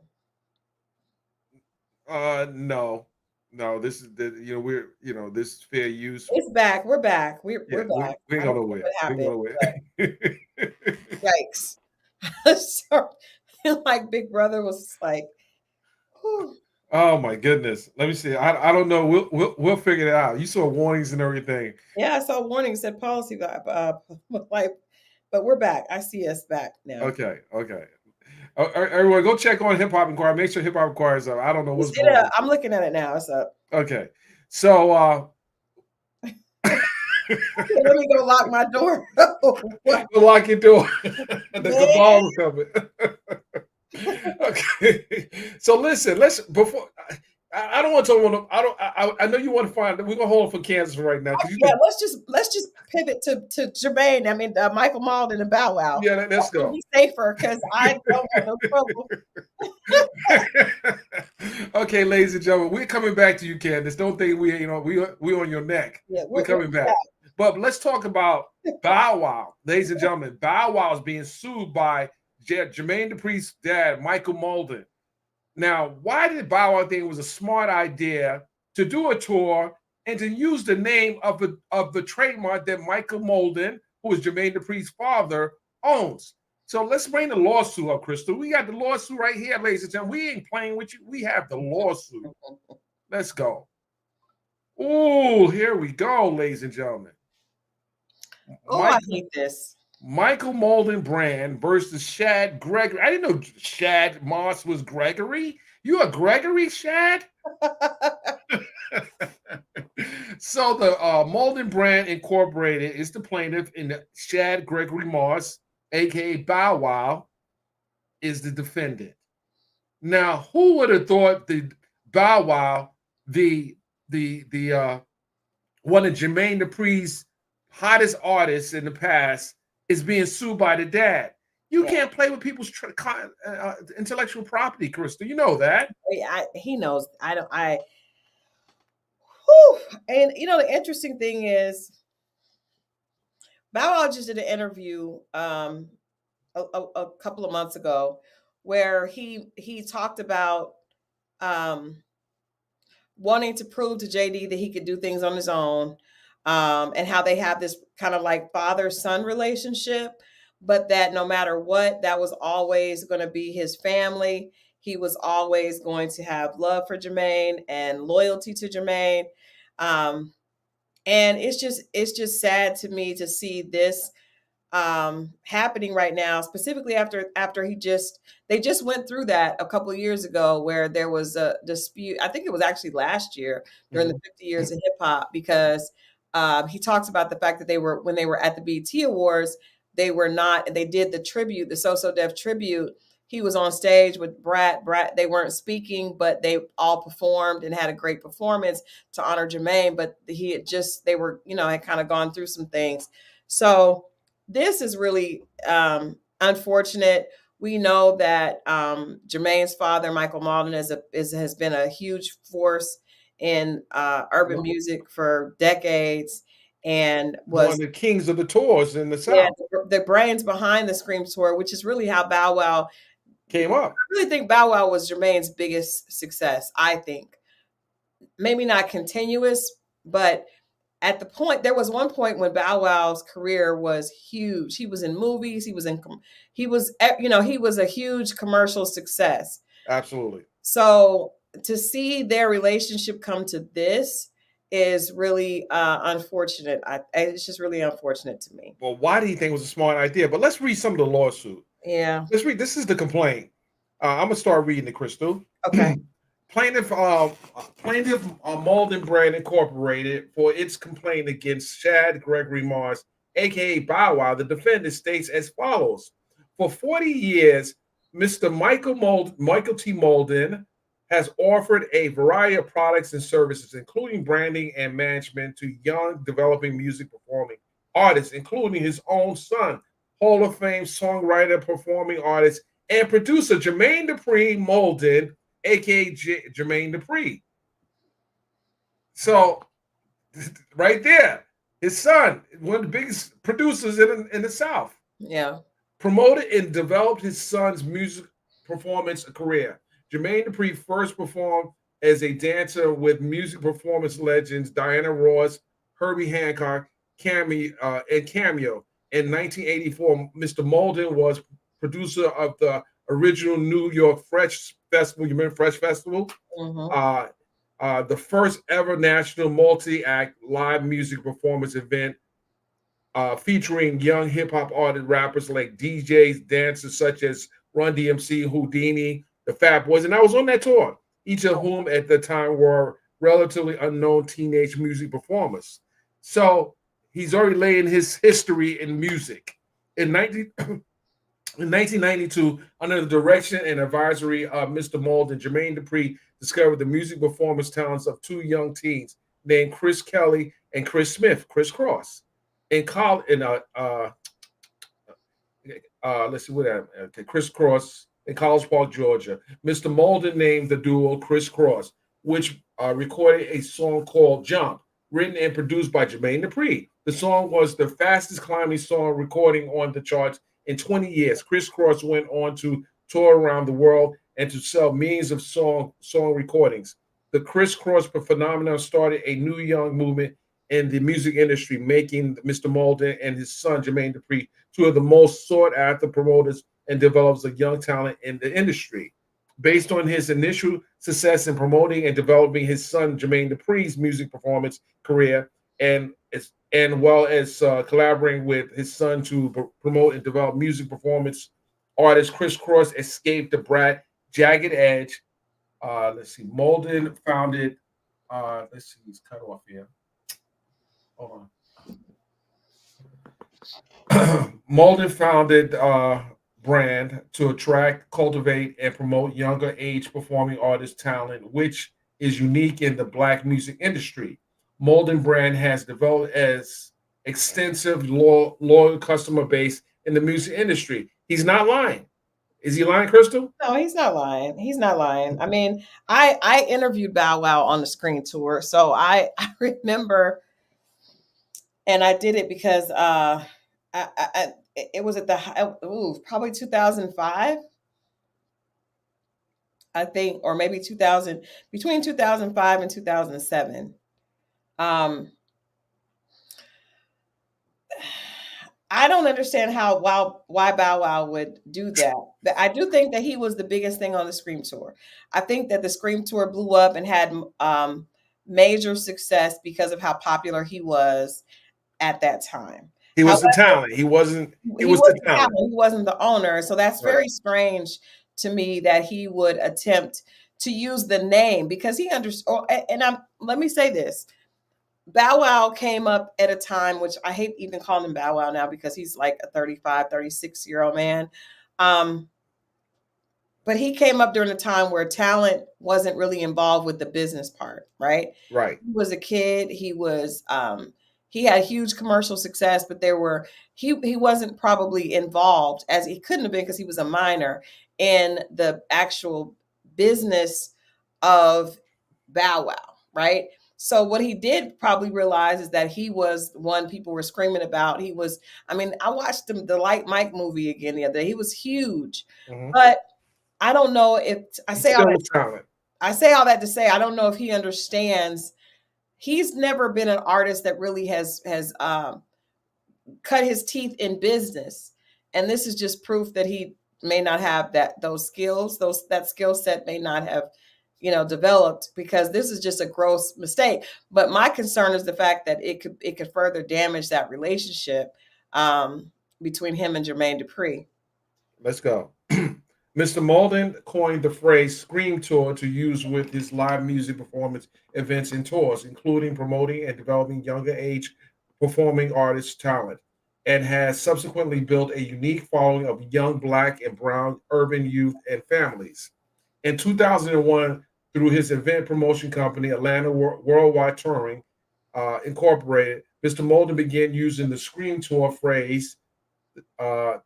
No. This is this is fair use. It's back. We're back. We're back. We ain't going nowhere. Yikes. So, like Big Brother was like, whew. Oh my goodness. Let me see. I don't know. We'll figure it out. You saw warnings and everything. Yeah, I saw warnings, said policy but we're back. I see us back now. Okay. Everyone, go check on Hip Hop Inquirer. Make sure Hip Hop Inquirer is up. I don't know what's going on. I'm looking at it now. It's up. Okay. So let me go lock my door. Lock your door. The ball is coming. Okay. So listen, I don't want to I know you want to find we're gonna hold it for Kansas right now. Let's just pivot to Jermaine. I mean Michael Malden and Bow Wow. Yeah, let's go. Be safer because I don't want no trouble. Okay, ladies and gentlemen, we're coming back to you, Candace. Don't think we on your neck. Yeah, we're coming back. But let's talk about Bow Wow, ladies and gentlemen. Bow Wow is being sued by Jermaine Dupri's dad, Michael Malden. Now, why did Bow Wow think it was a smart idea to do a tour and to use the name of the trademark that Michael Molden, who is Jermaine Dupri's father, owns. So let's bring the lawsuit up, Crystal. We got the lawsuit right here, ladies and gentlemen. We ain't playing with you. We have the lawsuit. Let's go. Oh, here we go, ladies and gentlemen. Oh, I hate this. Michael Molden Brand versus Shad Gregory. I didn't know Shad Moss was Gregory. You a Gregory, Shad? So the Molden Brand Incorporated is the plaintiff, and the Shad Gregory Moss, aka Bow Wow, is the defendant. Now, who would have thought the Bow Wow, the one of Jermaine Dupri's hottest artists in the past, is being sued by the dad? You can't play with people's intellectual property, Crystal. You know that. He knows. And you know, the interesting thing is, Bow Wow just did an interview a couple of months ago where he talked about wanting to prove to JD that he could do things on his own, and how they have this kind of like father-son relationship, but that no matter what, that was always going to be his family. He was always going to have love for Jermaine and loyalty to Jermaine. And it's just sad to me to see this happening right now, specifically after they just went through that a couple of years ago where there was a dispute. I think it was actually last year during the 50 years of hip hop, because he talks about the fact that when they were at the BET Awards, they did the tribute, the So Def tribute. He was on stage with Brat. They weren't speaking, but they all performed and had a great performance to honor Jermaine. But they were, had kind of gone through some things. So this is really unfortunate. We know that Jermaine's father, Michael Malden, has been a huge force in urban music for decades, and was one of the kings of the tours in the South. Yeah, the brains behind the Scream tour, which is really how Bow Wow came up. I really think Bow Wow was Jermaine's biggest success. I think maybe not continuous, but there was one point when Bow Wow's career was huge. He was in movies. He was a huge commercial success. Absolutely. So to see their relationship come to this is really unfortunate. It's just really unfortunate to me. Well, why do you think it was a smart idea? But let's read some of the lawsuit. Yeah. Let's read. This is the complaint. I'm gonna start reading it, Crystal. Okay. Plaintiff Molden Brand Incorporated, for its complaint against Shad Gregory Moss, aka Bow Wow, the defendant states as follows: for 40 years, Mr. Michael T. Molden has offered a variety of products and services, including branding and management, to young, developing music performing artists, including his own son, Hall of Fame songwriter, performing artist, and producer Jermaine Dupri Molden, aka Jermaine Dupri. So, right there, his son, one of the biggest producers in the South. Yeah. Promoted and developed his son's music performance career. Jermaine Dupri first performed as a dancer with music performance legends Diana Ross, Herbie Hancock, and Cameo. In 1984, Mr. Molden was producer of the original New York Fresh Festival. You remember Fresh Festival? Mm-hmm. The first ever national multi-act live music performance event featuring young hip-hop artists, rappers like DJs, dancers such as Run DMC, Houdini, the Fat Boys, and I was on that tour, each of whom at the time were relatively unknown teenage music performers. So he's already laying his history in music. In 1992, under the direction and advisory of Mr. Molden, Jermaine Dupri discovered the music performance talents of two young teens named Chris Kelly and Chris Smith, Chris Cross. Chris Cross in College Park, Georgia. Mr. Molden named the duo Chris Cross, which recorded a song called Jump, written and produced by Jermaine Dupri. The song was the fastest climbing song recording on the charts in 20 years. Chris Cross went on to tour around the world and to sell millions of song recordings. the crisscross phenomenon started a new young movement in the music industry, making Mr. Malden and his son Jermaine Dupri two of the most sought after promoters and developers of young talent in the industry. Based on his initial success in promoting and developing his son Jermaine Dupri's music performance career, and well as collaborating with his son to promote and develop music performance artist Chris Cross escaped the brat Jagged Edge. Let's see, Malden founded. Let's see, he's cut off here. Hold on. Malden founded brand to attract, cultivate, and promote younger age performing artist talent, which is unique in the Black music industry. Malden brand has developed as extensive loyal customer base in the music industry. He's not lying. Is he lying, Crystal? No, he's not lying. He's not lying. I mean, I interviewed Bow Wow on the screen tour, so I remember, and I did it because it was at the probably 2005, I think, or maybe 2000, between 2005 and 2007. I don't understand why Bow Wow would do that. But I do think that he was the biggest thing on the Scream tour. I think that the Scream tour blew up and had major success because of how popular he was at that time. He was the talent. He wasn't. He was the talent. He wasn't the owner. So that's very strange to me that he would attempt to use the name because he understood. Let me say this. Bow Wow came up at a time, which I hate even calling him Bow Wow now because he's like a 35, 36-year-old man. But he came up during a time where talent wasn't really involved with the business part, right? Right. He was a kid. He had huge commercial success, but he wasn't probably involved, as he couldn't have been because he was a minor, in the actual business of Bow Wow, right? So what he did probably realize is that he was one people were screaming about. I watched the Like Mike movie again the other day. He was huge, but I don't know if I say all that to say I don't know if he understands. He's never been an artist that really has cut his teeth in business, and this is just proof that he may not have those skills. That skill set may not have developed, because this is just a gross mistake. But my concern is the fact that it could further damage that relationship between him and Jermaine Dupri. Let's go. Mr. Malden coined the phrase Scream Tour to use with his live music performance events and tours, including promoting and developing younger age performing artists' talent, and has subsequently built a unique following of young Black and brown urban youth and families. In 2001, through his event promotion company, Atlanta Worldwide Touring Incorporated, Mr. Malden began using the Scream Tour phrase, the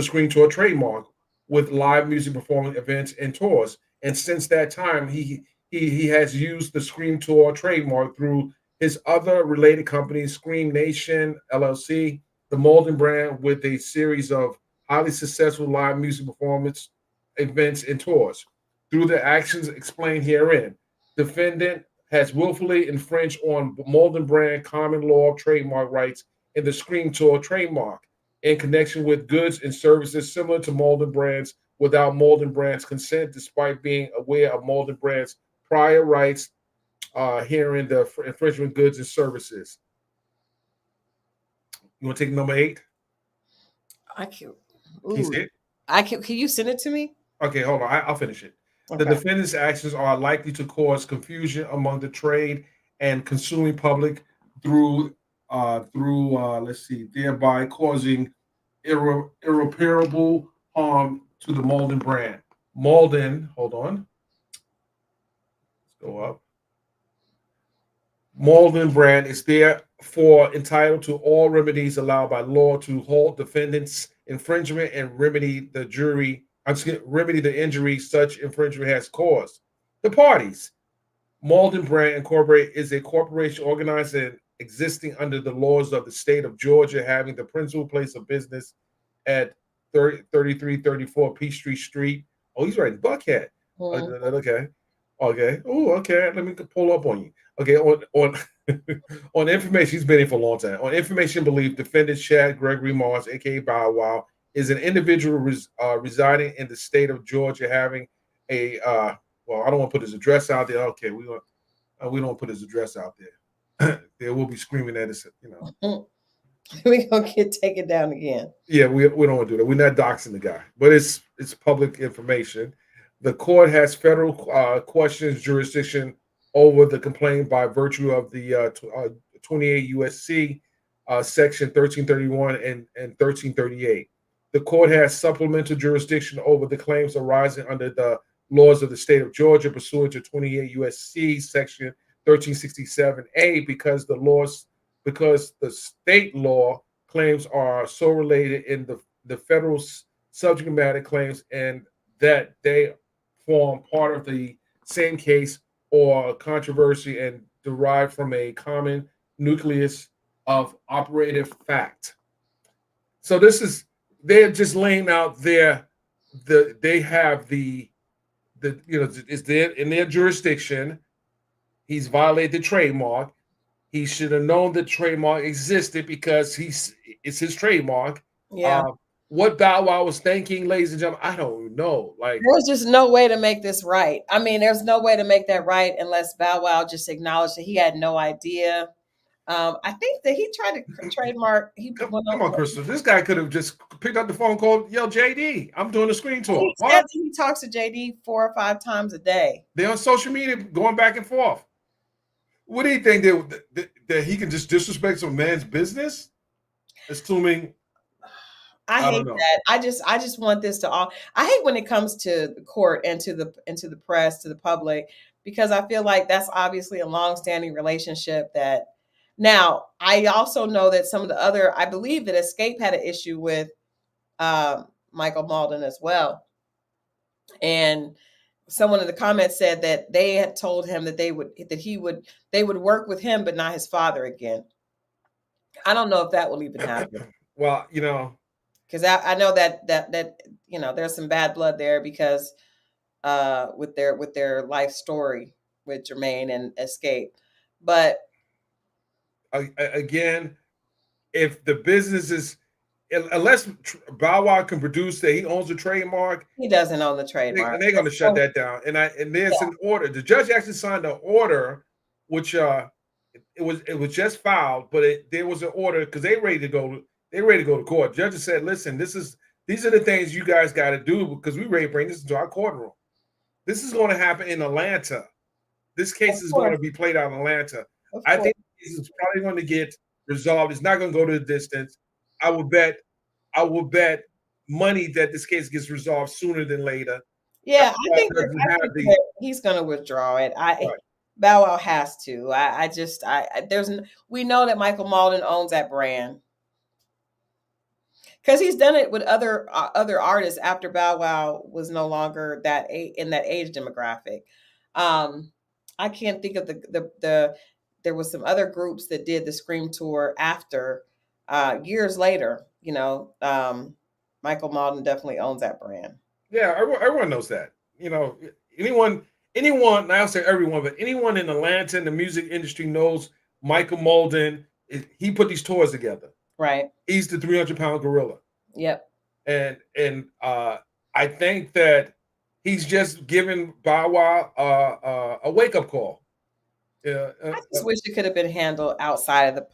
Scream Tour trademark, with live music performance events and tours. And since that time, he has used the Scream Tour trademark through his other related companies, Scream Nation, LLC, the Malden brand, with a series of highly successful live music performance events and tours. Through the actions explained herein, defendant has willfully infringed on Malden brand common law trademark rights in the Scream Tour trademark in connection with goods and services similar to Malden brands without Malden brand's consent, despite being aware of Malden brand's prior rights herein the infringement goods and services. You want to take number 8? I can. Can you see it? Can you send it to me? Okay, hold on. I'll finish it. Okay. The defendant's actions are likely to cause confusion among the trade and consuming public through thereby causing irreparable harm to the Malden brand. Malden, hold on. Let's go up. Malden brand is therefore entitled to all remedies allowed by law to halt defendant's infringement and remedy the injury such infringement has caused. The parties. Malden Brand Incorporated is a corporation organized and existing under the laws of the state of Georgia, having the principal place of business at 3334 Peachtree Street. Oh, he's right in Buckhead. Okay. Okay. Oh, okay. Let me pull up on you. Okay. On on information, he's been here for a long time. On information belief, defendant Chad Gregory Mars, aka Bow Wow, is an individual residing in the state of Georgia, having a well, I don't want to put his address out there. Okay, we don't put his address out there. They will be screaming at us, you know. We gonna get taken down again. Yeah, we don't want to do that. We're not doxing the guy, but it's public information. The court has federal questions jurisdiction over the complaint by virtue of the 28 USC section 1331 and 1338. The court has supplemental jurisdiction over the claims arising under the laws of the state of Georgia pursuant to 28 USC section 1367A because the state law claims are so related in the federal subject matter claims and that they form part of the same case or controversy and derive from a common nucleus of operative fact. So they're just laying out they have the it's there in their jurisdiction. He's violated the trademark. He should have known the trademark existed because it's his trademark. Yeah. What Bow Wow was thinking, ladies and gentlemen, I don't know. Like, there's just no way to make this right. I mean, there's no way to make that right unless Bow Wow just acknowledged that he had no idea. I think that he tried to trademark. Come on, Crystal. This guy could have just picked up the phone, called, yo, JD, I'm doing a screen tour. He said that he talks to JD 4 or 5 times a day. They're on social media going back and forth. What do you think that he can just disrespect some man's business? Assuming I hate that. I just want this to all. I hate when it comes to the court and to the press, to the public, because I feel like that's obviously a long-standing relationship that. Now, I also know that some of the other, I believe that Escape had an issue with Michael Malden as well. And someone in the comments said that they had told him that they would work with him, but not his father again. I don't know if that will even happen. Well, because I know that there's some bad blood there because with their life story with Jermaine and Escape, but. Again, if the business is, unless Bow Wow can produce that he owns the trademark, he doesn't own the trademark. They're going to shut that down. And there's an order. The judge actually signed an order, which it was just filed, but there was an order because they ready to go. They ready to go to court. Judges said, "Listen, these are the things you guys got to do because we ready to bring this into our courtroom. This is going to happen in Atlanta. This case is going to be played out in Atlanta. I think it's probably going to get resolved. It's not going to go to the distance. I will bet money that this case gets resolved sooner than later. Yeah, I think he's going to withdraw it. Bow Wow has to. We know that Michael Malden owns that brand because he's done it with other artists after Bow Wow was no longer in that age demographic. I can't think of there was some other groups that did the Scream tour after years later. Michael Malden definitely owns that brand. Yeah, everyone knows that. Anyone, I'll say everyone, but anyone in Atlanta in the music industry knows Michael Malden. He put these tours together. Right. He's the 300-pound gorilla. Yep. And I think that he's just giving Bow Wow a wake-up call. Yeah, I just wish it could have been handled outside of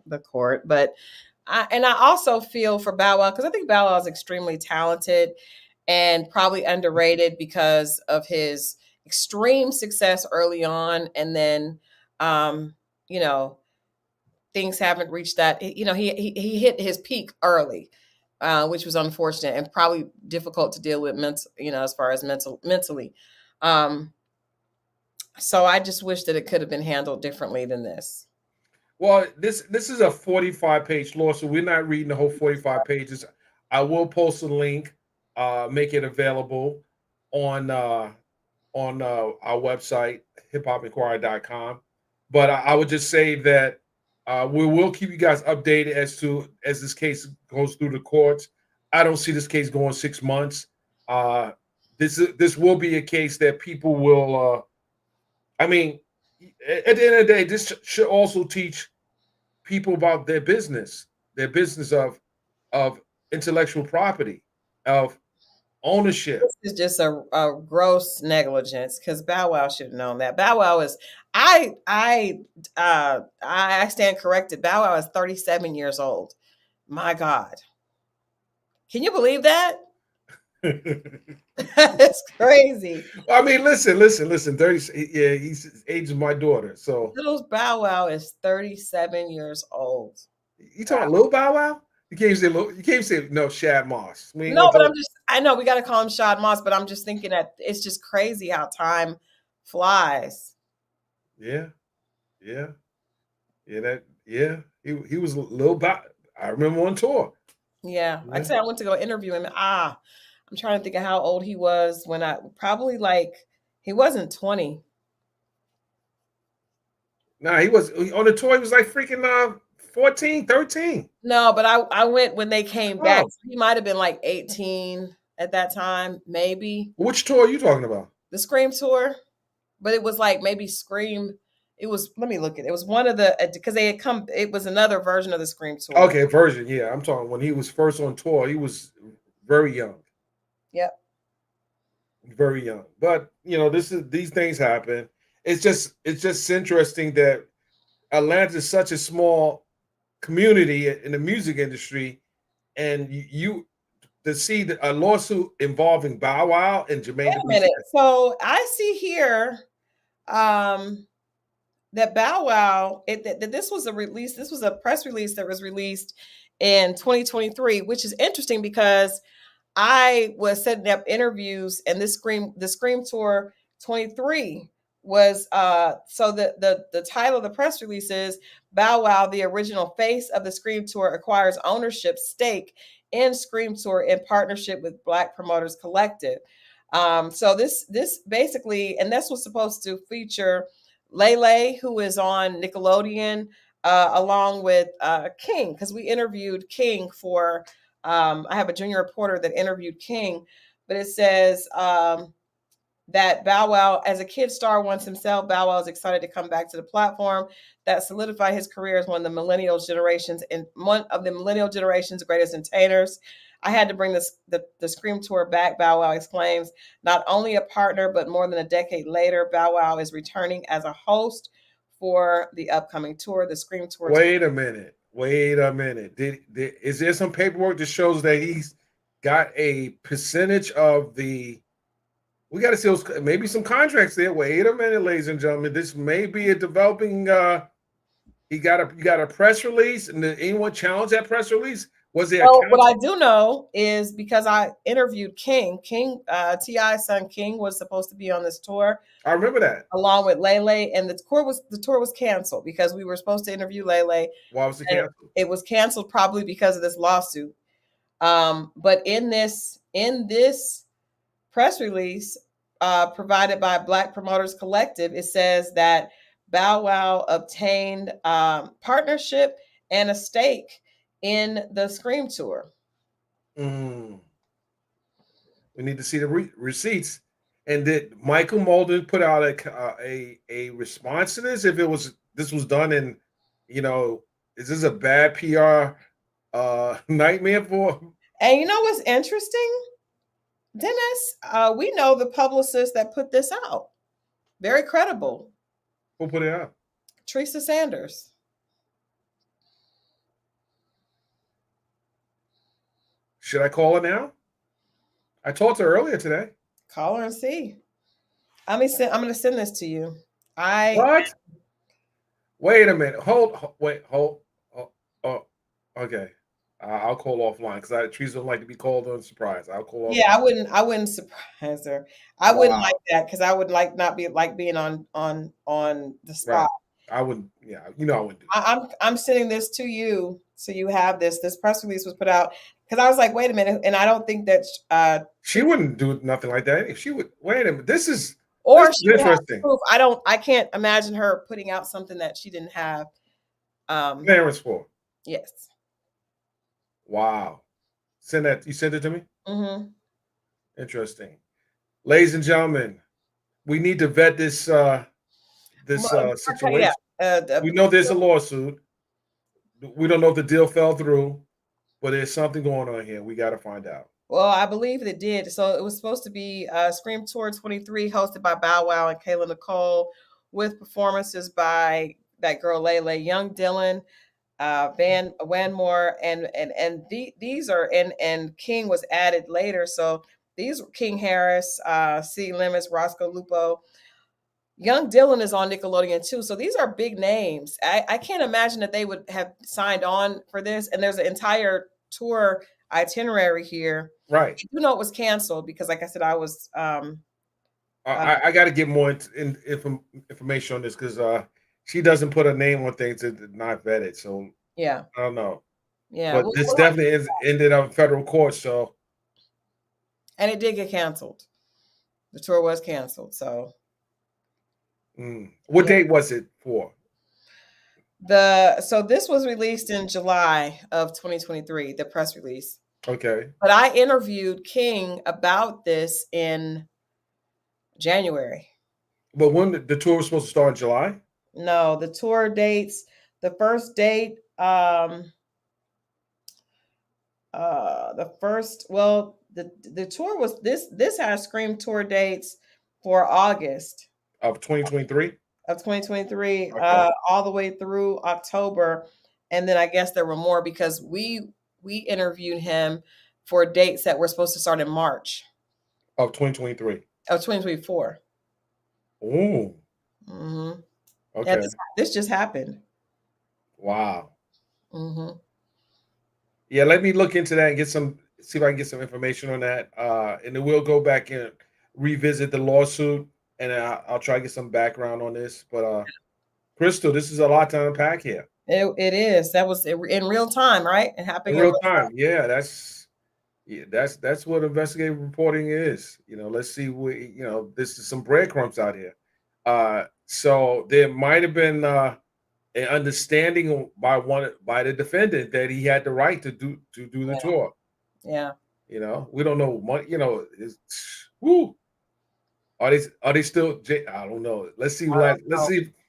the court, but I also feel for Bow Wow because I think Bow Wow is extremely talented and probably underrated because of his extreme success early on, and then things haven't reached that. He hit his peak early, which was unfortunate and probably difficult to deal with as far as mentally. So I just wish that it could have been handled differently than this. Well, this is a 45-page lawsuit. We're not reading the whole 45 pages. I will post a link, make it available on our website, hiphopinquirer.com. But I would just say that we will keep you guys updated as this case goes through the courts. I don't see this case going 6 months. This will be a case that people will I mean, at the end of the day, this should also teach people about their business of intellectual property, of ownership. This is just a gross negligence because Bow Wow should have known that. Bow Wow is I stand corrected. Bow Wow is 37 years old. My God. Can you believe that? It's crazy. I mean, listen. 30, yeah, he's his age of my daughter. So Little Bow Wow is 37 years old. you talking Lil Bow Wow? You can't say Lil, you can't say no Shad Moss. We ain't No, gonna but talk- I know we got to call him Shad Moss, but I'm just thinking that it's just crazy how time flies. Yeah. He was Lil Bow. I remember on tour. Yeah. Yeah. I said I went to go interview him. I'm trying to think of how old he was when probably like he wasn't 20. Nah, he was on the tour. He was like freaking 14, 13. No, but I went when they came back. Oh. So he might have been like 18 at that time, maybe. Which tour are you talking about? The Scream tour, but it was like maybe Scream. It was, let me look at it. It was one of the, because they had come, it was another version of the Scream tour. Okay, version. Yeah, I'm talking when he was first on tour. He was very young. Yep. Very young. But these things happen. It's just interesting that Atlanta is such a small community in the music industry, and you to see a lawsuit involving Bow Wow and Jermaine. Wait a minute. So I see here that Bow Wow, that this was a release. This was a press release that was released in 2023, which is interesting because I was setting up interviews, and the Scream Tour 23 was so the title of the press release is Bow Wow, the original face of the Scream Tour, acquires ownership stake in Scream Tour in partnership with Black Promoters Collective. So this basically, and this was supposed to feature Lele, who is on Nickelodeon, along with King, because we interviewed King for I have a junior reporter that interviewed King, but it says that Bow Wow, as a kid star once himself, Bow Wow is excited to come back to the platform that solidified his career as one of the millennial generation's greatest entertainers. I had to bring the Scream Tour back, Bow Wow exclaims. Not only a partner, but more than a decade later, Bow Wow is returning as a host for the upcoming tour, the Scream Tour. Wait a minute. Is there some paperwork that shows that he's got a percentage of the? We got to see maybe some contracts there. Wait a minute, ladies and gentlemen. This may be a developing. You got a press release, and did anyone challenge that press release? Was there? Well, what I do know is because I interviewed King. T.I.'s son King was supposed to be on this tour. I remember that, along with Lele, and the tour was canceled because we were supposed to interview Lele. Why was it canceled? It was canceled probably because of this lawsuit. But in this press release provided by Black Promoters Collective, it says that Bow Wow obtained partnership and a stake in the Scream Tour. We need to see the receipts. And did Michael Mulder put out a response to this? If this was done in, is this a bad PR nightmare for? And you know what's interesting, Dennis? We know the publicist that put this out. Very credible. Who put it out? Teresa Sanders. Should I call her now? I talked to her earlier today. Call her and see. I'm going to send this to you. What? Wait a minute. Hold. Oh, okay. I'll call offline because Teresa don't like to be called on surprise. I'll call. Yeah, I wouldn't surprise her. I wouldn't like that because I would not be like being on the spot. Right. I wouldn't. Yeah, I wouldn't do that. I'm sending this to you so you have this. This press release was put out because I was like, wait a minute, and I don't think that she wouldn't do nothing like that. If she would, wait a minute, this is interesting. Proof. I can't imagine her putting out something that she didn't have clearance for. Yes. Wow. You sent it to me? Mm-hmm. Interesting. Ladies and gentlemen, we need to vet this this Yeah, situation? We know there's a lawsuit. We don't know if the deal fell through, but there's something going on here. We got to find out. well, I believe it did. So it was supposed to be Scream Tour 23, hosted by Bow Wow and Kayla Nicole, with performances by that girl Lele, Young Dylan, Van Wanmore, these are and King was added later. So these were King Harris, C Limits, Roscoe Lupo. Young Dylan is on Nickelodeon too. So these are big names. I can't imagine that they would have signed on for this. And there's an entire tour itinerary here. Right. You know it was canceled because, like I said, I was I got to get more information on this because she doesn't put a name on things that are not vetted. So yeah. I don't know. Yeah. But this definitely ended up in federal court. So, and it did get canceled. The tour was canceled. So, what date was it for? So this was released in July of 2023, the press release. Okay. But I interviewed King about this in January. But when the tour was supposed to start in July? No, the tour dates, the first date, the tour was this has Scream tour dates for August of 2023. Of 2023, Okay. all the way through October, and then I guess there were more because we interviewed him for dates that were supposed to start in March of 2023. Of 2024. Oh. Mm-hmm. Okay. And this just happened. Wow. Mm-hmm. Yeah, let me look into that and see if I can get some information on that. And then we'll go back and revisit the lawsuit, and I'll try to get some background on this. But Crystal, this is a lot to unpack here. It is. That was in real time, right? It happened in real time. Yeah, that's what investigative reporting is. Let's see what this is some breadcrumbs out here. So there might have been an understanding by the defendant that he had the right to do the tour. Yeah. We don't know much. Woo. Are they still? I don't know. Let's see.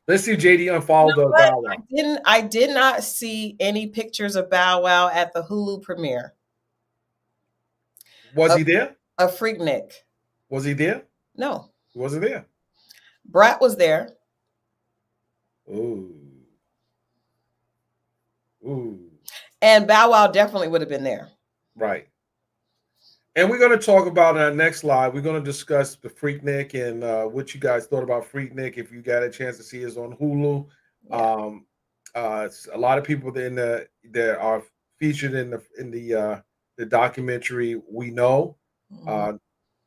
Let's see if JD unfollowed the Bow Wow. I did not see any pictures of Bow Wow at the Hulu premiere. Was he there? A Freaknik. Was he there? No. He wasn't there. Brat was there. Ooh. And Bow Wow definitely would have been there. Right. And we're going to talk about in our next live. We're going to discuss the Freaknik and what you guys thought about Freaknik. If you got a chance to see it, it's on Hulu. Yeah. A lot of people that are featured in the documentary. We know, and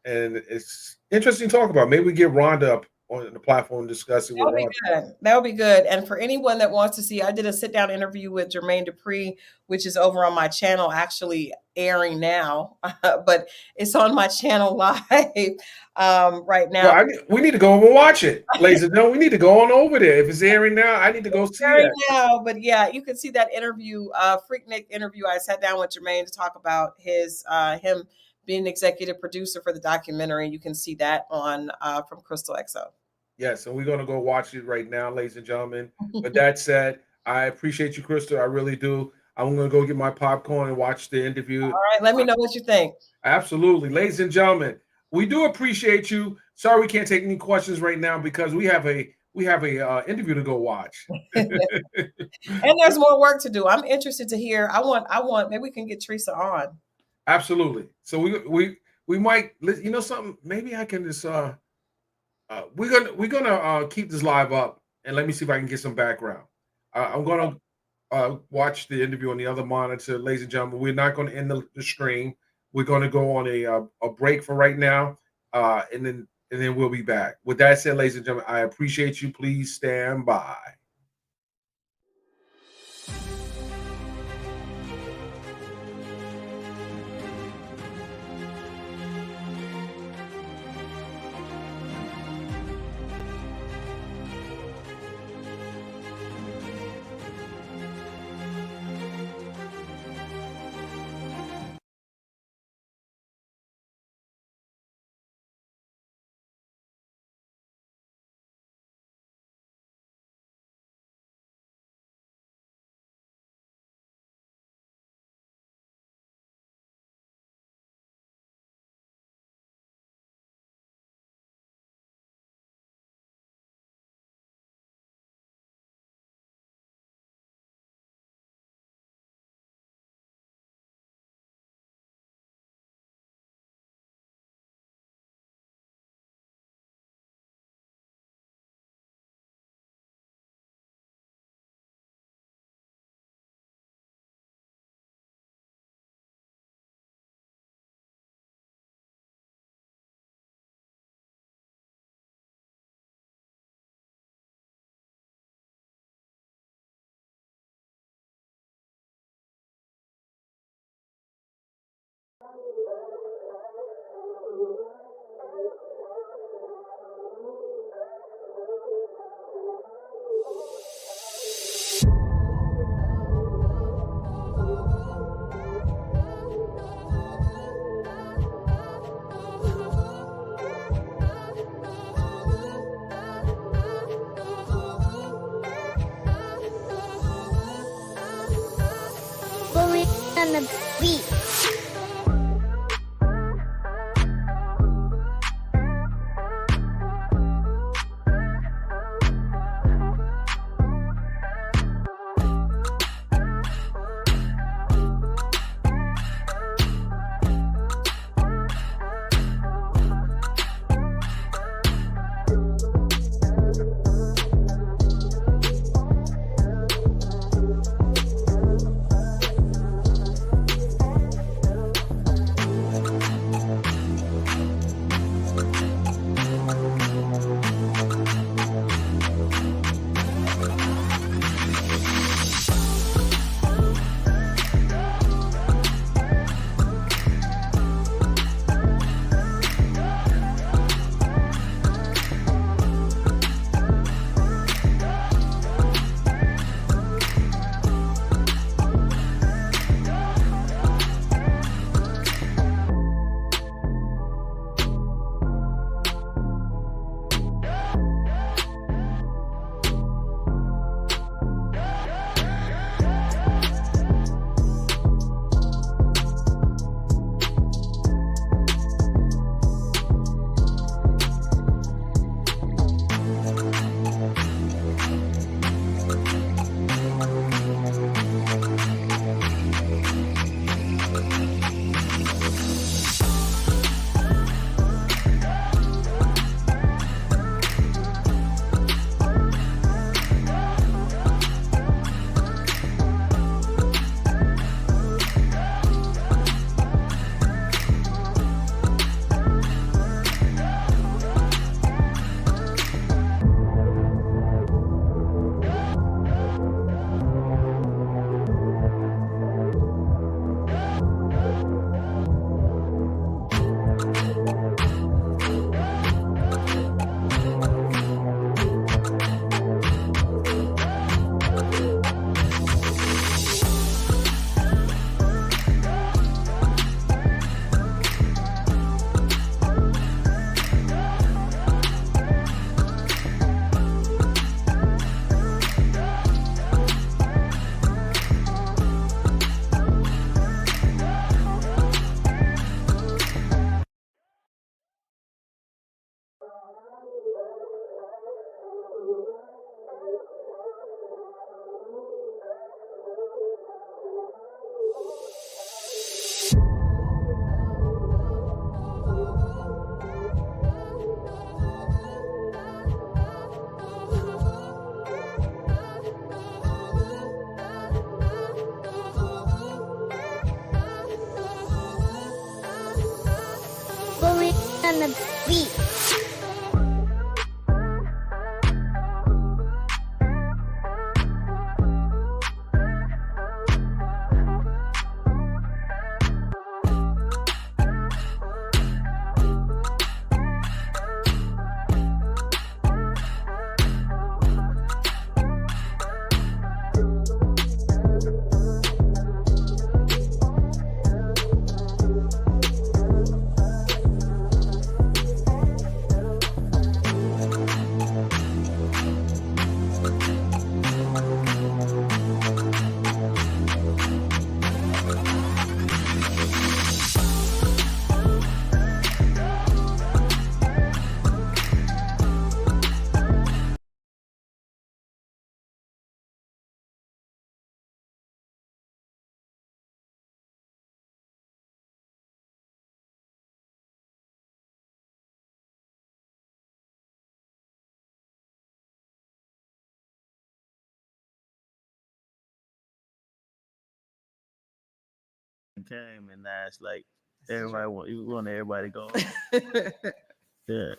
it's interesting to talk about. Maybe we get Rhonda up on the platform and discuss it. That would be good. That would be good. And for anyone that wants to see, I did a sit-down interview with Jermaine Dupree, which is over on my channel, actually airing now, but it's on my channel live right now. Well, we need to go over and watch it, ladies and gentlemen. We need to go on over there. If it's airing now, I need to go see it now. But yeah, you can see that interview, Freaknik interview. I sat down with Jermaine to talk about him being an executive producer for the documentary. You can see that on from Crystal XO. Yes, and we're going to go watch it right now, ladies and gentlemen. But that said, I appreciate you, Crystal. I really do. I'm going to go get my popcorn and watch the interview. All right, let me know what you think. Absolutely. Ladies and gentlemen, we do appreciate you. Sorry we can't take any questions right now because we have a interview to go watch. And there's more work to do. I'm interested to hear. I want maybe we can get Teresa on. Absolutely. So we might, something, maybe I can just we're gonna keep this live up and let me see if I can get some background. I'm gonna watch the interview on the other monitor, ladies and gentlemen. We're not going to end the stream. We're going to go on a break for right now, and then we'll be back. With that said, ladies and gentlemen, I appreciate you. Please stand by. on the beat. On the beat. Came and that's like everybody want everybody to go. Yeah.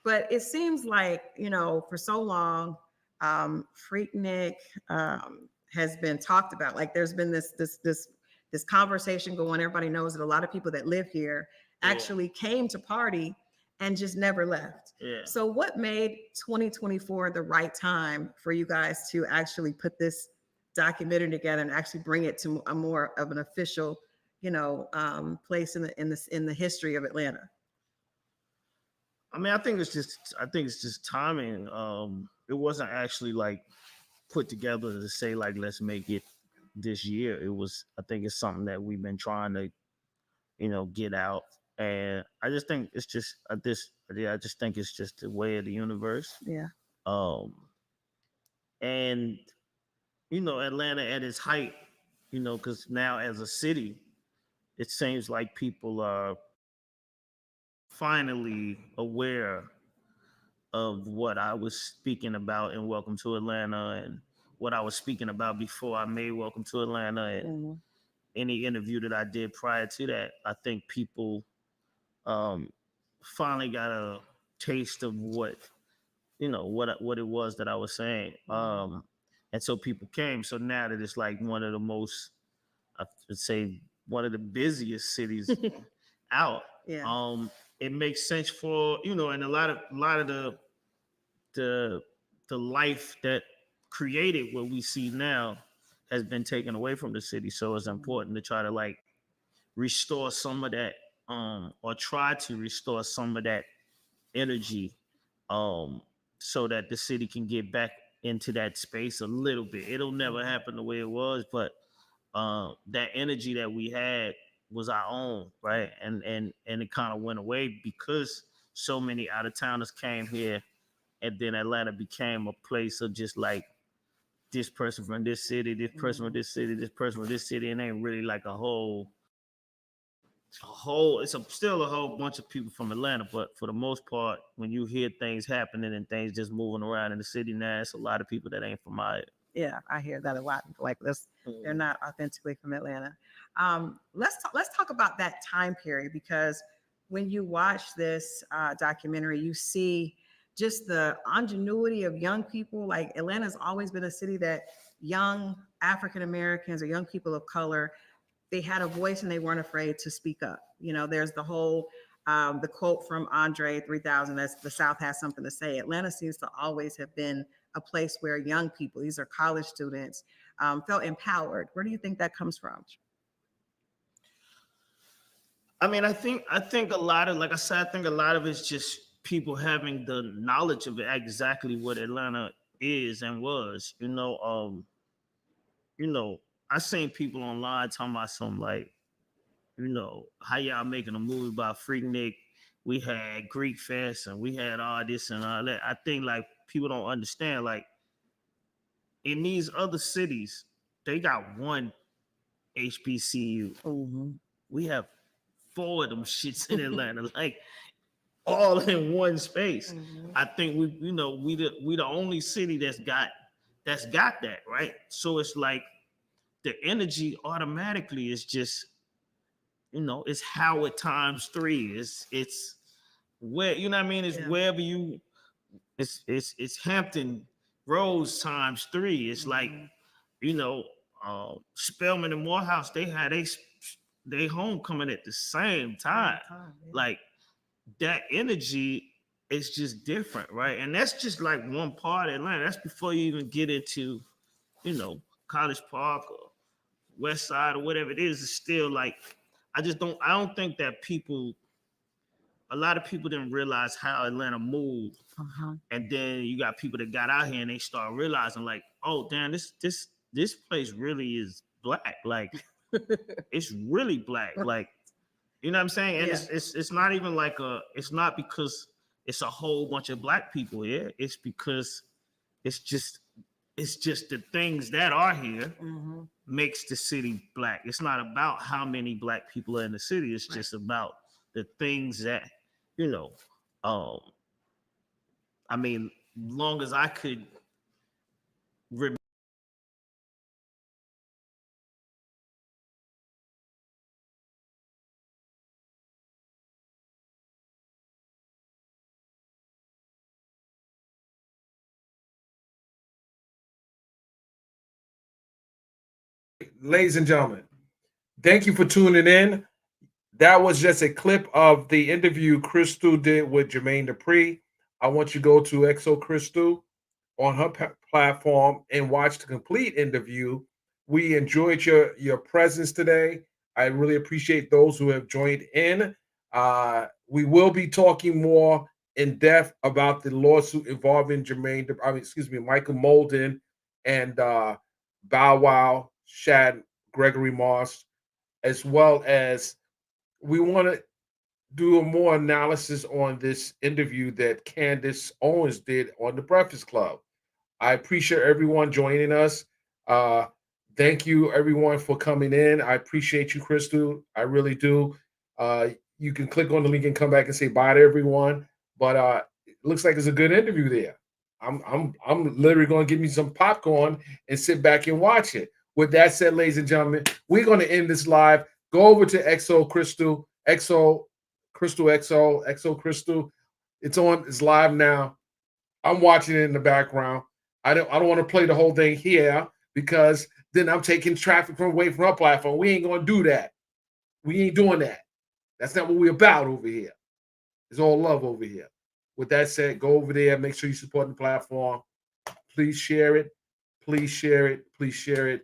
But it seems like, for so long, Freaknik has been talked about. Like there's been this conversation going. Everybody knows that a lot of people that live here actually came to party and just never left. Yeah. So what made 2024 the right time for you guys to actually put this documentary together and actually bring it to a more of an official, place in the history of Atlanta? I mean, I think it's just timing. It wasn't actually like put together to say like let's make it this year. I think it's something that we've been trying to, get out. And I just think it's just I just think it's just the way of the universe. Yeah. And Atlanta at its height, because now as a city, it seems like people are finally aware of what I was speaking about in Welcome to Atlanta and what I was speaking about before I made Welcome to Atlanta and any interview that I did prior to that. I think people finally got a taste of what it was that I was saying. And so people came. So now that it's like one of the most, I would say, one of the busiest cities out. Yeah. It makes sense for, and a lot of the life that created what we see now has been taken away from the city. So it's important to try to like restore some of that, or try to restore some of that energy, so that the city can get back into that space a little bit. It'll never happen the way it was, but that energy that we had was our own, right? And it kind of went away because so many out of towners came here, and then Atlanta became a place of just like this person from this city, this person from this city, this person from this city, and ain't really like a whole. Still a whole bunch of people from Atlanta, but for the most part, when you hear things happening and things just moving around in the city now, it's a lot of people that ain't from out. Yeah, I hear that a lot. Like this, they're not authentically from Atlanta. Let's talk about that time period, because when you watch this documentary, you see just the ingenuity of young people. Like Atlanta's always been a city that young African Americans or young people of color, they had a voice and they weren't afraid to speak up. There's the whole the quote from Andre 3000, that's the South has something to say. Atlanta seems to always have been a place where young people, these are college students, felt empowered. Where do you think that comes from? I mean, I think a lot of, like I said, I think a lot of it's just people having the knowledge of exactly what Atlanta is and was. I seen people online talking about some like, how y'all making a movie about Freaknik? We had Greek Fest and we had all this and all that. I think like people don't understand, like in these other cities, they got one HBCU. Mm-hmm. We have 4 of them shits in Atlanta, like all in one space. Mm-hmm. I think we the only city that's got that, right? So it's like the energy automatically is just, it's Howard times 3. It's where, you know what I mean? It's wherever you, it's Hampton Roads times 3. It's like, Spelman and Morehouse, they had they homecoming at the same time. Like that energy is just different, right? And that's just like one part of Atlanta. That's before you even get into, College Park or West Side or whatever it is. It's still like, I don't think that a lot of people didn't realize how Atlanta moved. Uh-huh. And then you got people that got out here and they start realizing like, oh damn, this place really is black. Like it's really black. Like, you know what I'm saying? And it's not even like it's not because it's a whole bunch of black people here. It's because it's just the things that are here makes the city black. It's not about how many black people are in the city. It's just about the things that, I mean, long as I could remember. Ladies and gentlemen, thank you for tuning in. That was just a clip of the interview Crystal did with Jermaine Dupri. I want you to go to Exo Crystal on her platform and watch the complete interview. We enjoyed your presence today. I really appreciate those who have joined in. We will be talking more in depth about the lawsuit involving Michael Molden and Bow Wow. Shad Gregory Moss, as well as we want to do a more analysis on this interview that Candace Owens did on the Breakfast Club. I appreciate everyone joining us. Thank you, everyone, for coming in. I appreciate you, Crystal. I really do. You can click on the link and come back and say bye to everyone. But it looks like it's a good interview there. I'm literally going to give me some popcorn and sit back and watch it. With that said, ladies and gentlemen, we're going to end this live. Go over to XO Crystal, XO Crystal, XO Crystal. It's on. It's live now. I'm watching it in the background. I don't want to play the whole thing here because then I'm taking traffic away from our platform. We ain't going to do that. We ain't doing that. That's not what we're about over here. It's all love over here. With that said, go over there. Make sure you support the platform. Please share it. Please share it. Please share it.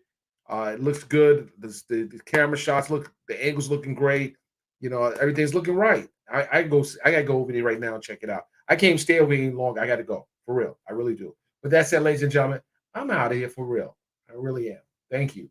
It looks good. The camera shots look, the angles looking great. You know, everything's looking right. I gotta go over there right now and check it out. I can't stay over here any longer. I gotta go. For real. I really do. With that said, ladies and gentlemen, I'm out of here for real. I really am. Thank you.